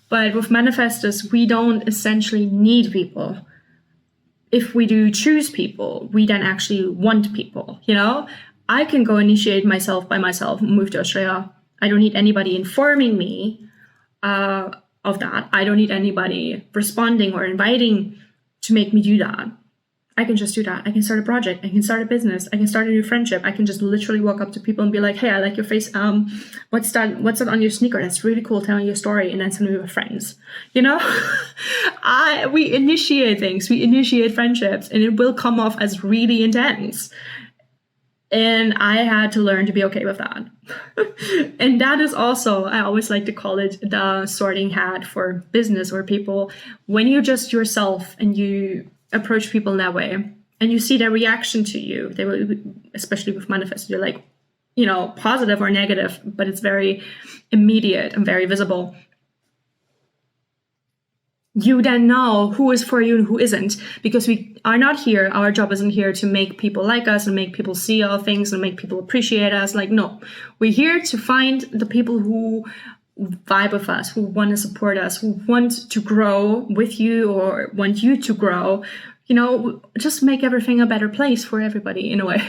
But with manifestors, we don't essentially need people. If we do choose people, we then actually want people, I can go initiate myself by myself, move to Australia. I don't need anybody informing me of that. I don't need anybody responding or inviting to make me do that. I can just do that. I can start a project. I can start a business. I can start a new friendship. I can just literally walk up to people and be like, hey, I like your face. What's that on your sneaker? That's really cool. Tell me your story. And then suddenly we're friends. We initiate things. We initiate friendships, and it will come off as really intense. And I had to learn to be okay with that. And that is also, I always like to call it the sorting hat for business or people. When you're just yourself and you approach people in that way and you see their reaction to you, they will, especially with manifestors, you're like, positive or negative, but it's very immediate and very visible. You then know who is for you and who isn't, because we are not here. Our job isn't here to make people like us and make people see our things and make people appreciate us. Like, no, we're here to find the people who vibe with us, who want to support us, who want to grow with you or want you to grow, just make everything a better place for everybody in a way.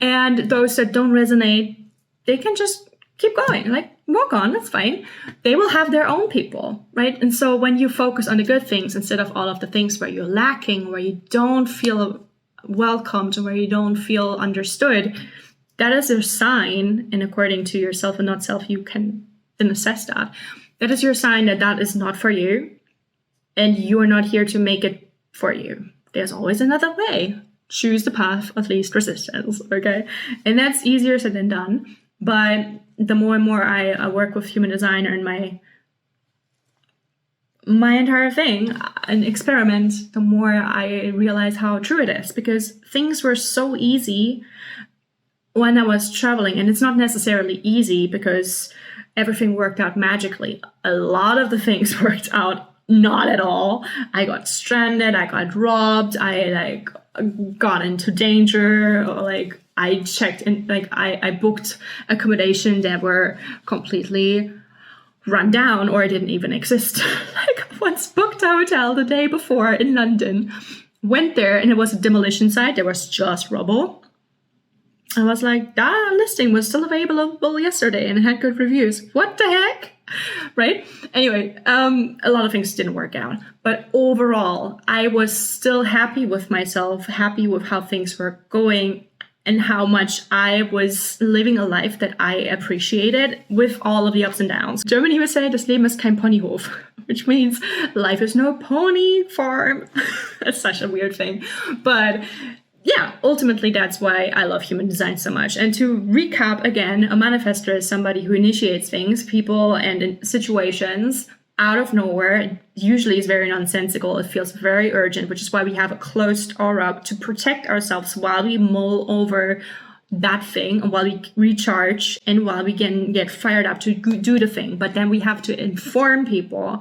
And those that don't resonate, they can just keep going, like walk on, that's fine. They will have their own people, right? And so when you focus on the good things instead of all of the things where you're lacking, where you don't feel welcomed, where you don't feel understood, that is your sign. And according to yourself and not self, you can then assess that. That is your sign that that is not for you. And you are not here to make it for you. There's always another way. Choose the path of least resistance, okay? And that's easier said than done. But the more and more I work with human design and my entire thing, an experiment, the more I realize how true it is. Because things were so easy when I was traveling. And it's not necessarily easy because everything worked out magically. A lot of the things worked out not at all. I got stranded, I got robbed, I got into danger, or I checked in, I booked accommodation that were completely run down or didn't even exist. I once booked a hotel the day before in London, went there and it was a demolition site. There was just rubble. I was like, that listing was still available yesterday and it had good reviews. What the heck? Right? Anyway, a lot of things didn't work out. But overall, I was still happy with myself, happy with how things were going and how much I was living a life that I appreciated with all of the ups and downs. Germany would say, das Leben ist kein Ponyhof, which means life is no pony farm. That's such a weird thing. But yeah, ultimately, that's why I love human design so much. And to recap again, a manifestor is somebody who initiates things, people, and situations out of nowhere. Usually is very nonsensical. It feels very urgent, which is why we have a closed aura to protect ourselves while we mull over that thing and while we recharge and while we can get fired up to do the thing. But then we have to inform people,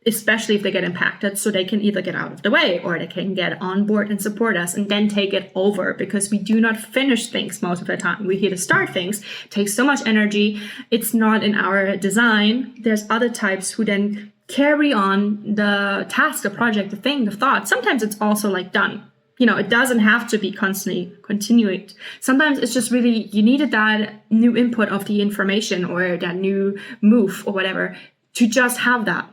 especially if they get impacted, so they can either get out of the way or they can get on board and support us and then take it over, because we do not finish things most of the time. We're here to start things. It takes so much energy. It's not in our design. There's other types who then carry on the task, the project, the thing, the thought. Sometimes it's also done. It doesn't have to be constantly continued. Sometimes it's just really, you needed that new input of the information or that new move or whatever to just have that.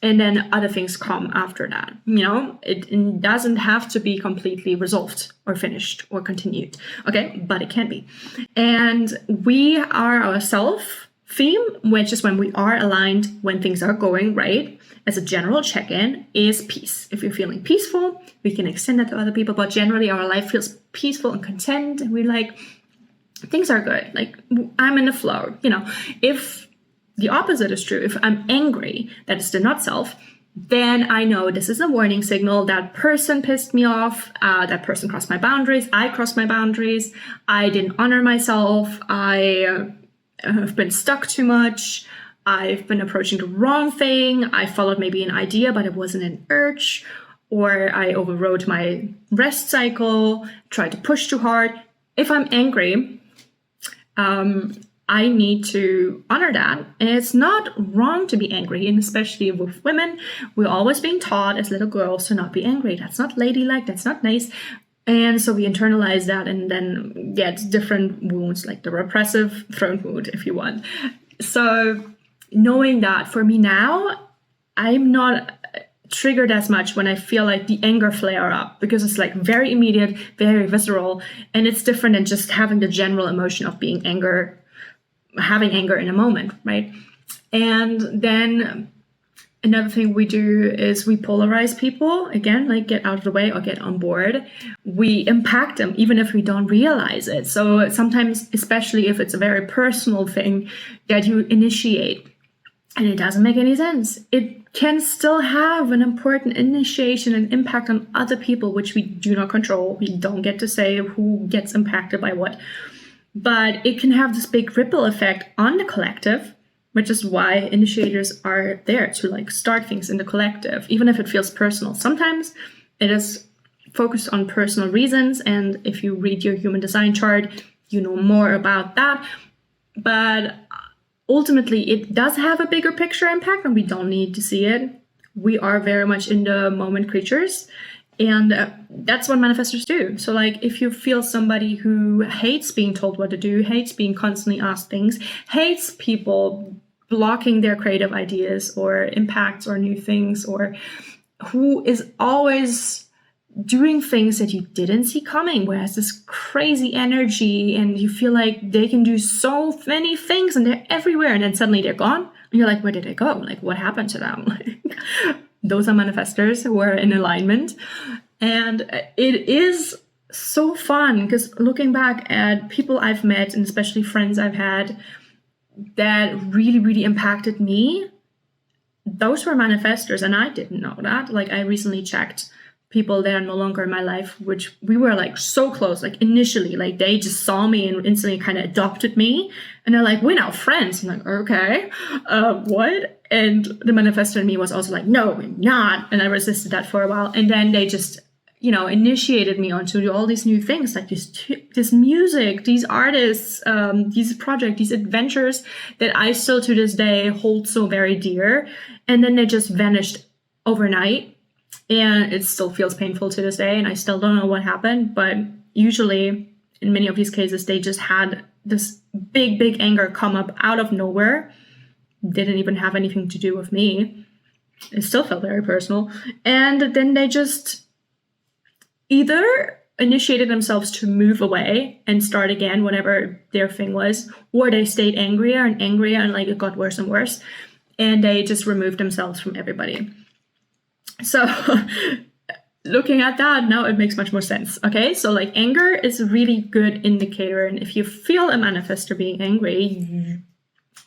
And then other things come after that. It doesn't have to be completely resolved or finished or continued. Okay, but it can be. And we are ourselves theme, which is when we are aligned, when things are going right, as a general check-in, is peace. If you're feeling peaceful, we can extend that to other people, but generally our life feels peaceful and content, and we're like, things are good. Like, I'm in the flow. If the opposite is true, if I'm angry, that is the not self, then I know this is a warning signal. That person pissed me off. That person crossed my boundaries. I crossed my boundaries. I didn't honor myself. I have been stuck too much. I've been approaching the wrong thing. I followed maybe an idea, but it wasn't an urge. Or I overrode my rest cycle, tried to push too hard. If I'm angry, I need to honor that. And it's not wrong to be angry, and especially with women, we're always being taught as little girls to not be angry. That's not ladylike, that's not nice. And so we internalize that and then get different wounds, like the repressive throat wound, if you want. So knowing that, for me now, I'm not triggered as much when I feel like the anger flare up, because it's like very immediate, very visceral, and it's different than just having the general emotion of being having anger in a moment, right? And then another thing we do is we polarize people, again, like get out of the way or get on board. We impact them even if we don't realize it. So sometimes, especially if it's a very personal thing that you initiate and it doesn't make any sense, it can still have an important initiation and impact on other people, which we do not control. We don't get to say who gets impacted by what. But it can have this big ripple effect on the collective, which is why initiators are there to like start things in the collective, even if it feels personal. Sometimes it is focused on personal reasons, and if you read your human design chart, you know more about that. But ultimately, it does have a bigger picture impact, and we don't need to see it. We are very much in the moment creatures. And that's what manifestors do. So like if you feel somebody who hates being told what to do, hates being constantly asked things, hates people blocking their creative ideas or impacts or new things, or who is always doing things that you didn't see coming, where has this crazy energy and you feel like they can do so many things and they're everywhere, and then suddenly they're gone. And you're like, where did they go? Like, what happened to them? Like, those are manifestors who are in alignment. And it is so fun because looking back at people I've met, and especially friends I've had that really, really impacted me, those were manifestors, and I didn't know that. Like, I recently checked people that are no longer in my life, which we were like so close, like initially, like they just saw me and instantly kind of adopted me. And they're like, we're now friends. I'm like, okay, what? And the manifestor in me was also like, no, we're not. And I resisted that for a while. And then they just, initiated me onto all these new things, like this music, these artists, these projects, these adventures that I still to this day hold so very dear. And then they just vanished overnight. And it still feels painful to this day, and I still don't know what happened. But usually, in many of these cases, they just had this big, big anger come up out of nowhere. Didn't even have anything to do with me. It still felt very personal. And then they just either initiated themselves to move away and start again, whatever their thing was, or they stayed angrier and angrier, and like it got worse and worse. And they just removed themselves from everybody. So looking at that, now it makes much more sense. Okay, so like anger is a really good indicator. And if you feel a manifestor being angry,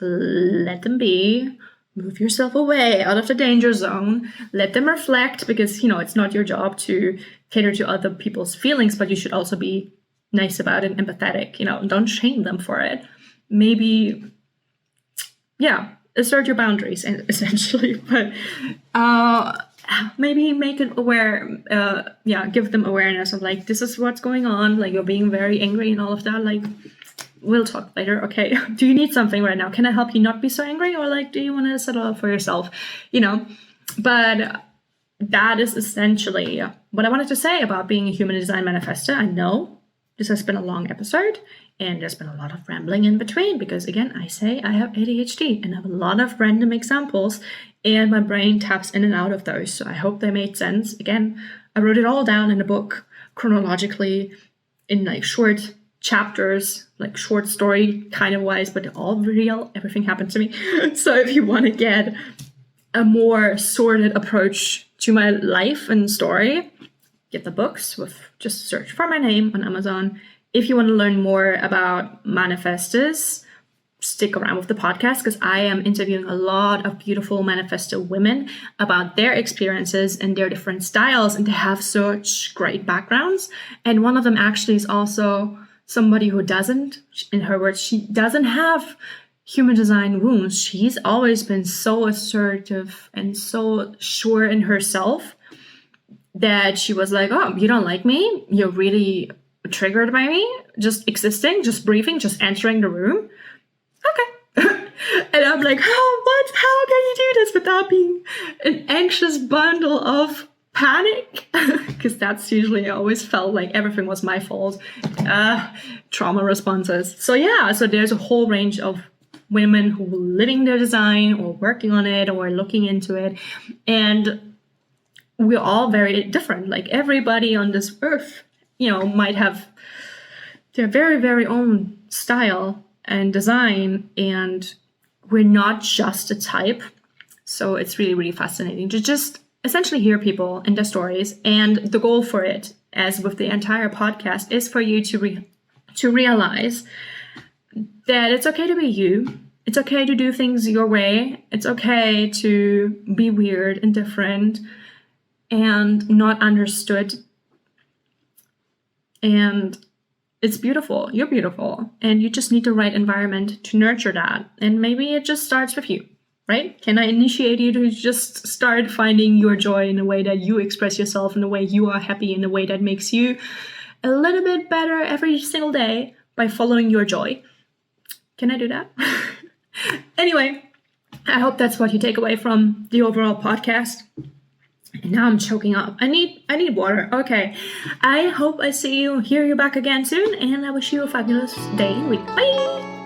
let them be. Move yourself away out of the danger zone. Let them reflect, because, it's not your job to cater to other people's feelings, but you should also be nice about it and empathetic. Don't shame them for it. Maybe, assert your boundaries, essentially. But maybe make it aware, give them awareness of like, this is what's going on, like you're being very angry and all of that, like we'll talk later, okay? Do you need something right now? Can I help you not be so angry? Or like, do you want to settle up for yourself? But that is essentially what I wanted to say about being a human design manifestor. I know this has been a long episode, and there's been a lot of rambling in between because, again, I say I have ADHD and I have a lot of random examples, and my brain taps in and out of those. So I hope they made sense. Again, I wrote it all down in a book chronologically in like short chapters, like short story kind of wise, but all real. Everything happened to me. So if you want to get a more sorted approach to my life and story, get the books. Just search for my name on Amazon. If you want to learn more about Manifestors, stick around with the podcast, because I am interviewing a lot of beautiful manifesto women about their experiences and their different styles, and they have such great backgrounds. And one of them actually is also somebody who doesn't, in her words, she doesn't have human design wounds. She's always been so assertive and so sure in herself that she was like, oh, you don't like me? You're really triggered by me? Just existing, just breathing, just entering the room? Okay. And I'm like, oh, what? How can you do this without being an anxious bundle of panic? Because that's usually, I always felt like everything was my fault. Trauma responses. So yeah, so there's a whole range of women who are living their design or working on it or looking into it. And we're all very different. Like everybody on this earth, might have their very, very own style and design, and we're not just a type. So it's really, really fascinating to just essentially hear people and their stories. And the goal for it, as with the entire podcast, is for you to realize that it's okay to be you. It's okay to do things your way. It's okay to be weird and different and not understood. And it's beautiful. You're beautiful. And you just need the right environment to nurture that. And maybe it just starts with you, right? Can I initiate you to just start finding your joy in a way that you express yourself, in a way you are happy, in a way that makes you a little bit better every single day by following your joy? Can I do that? Anyway, I hope that's what you take away from the overall podcast. And now I'm choking up. I need water. Okay. I hope I hear you back again soon, and I wish you a fabulous day and week. Bye!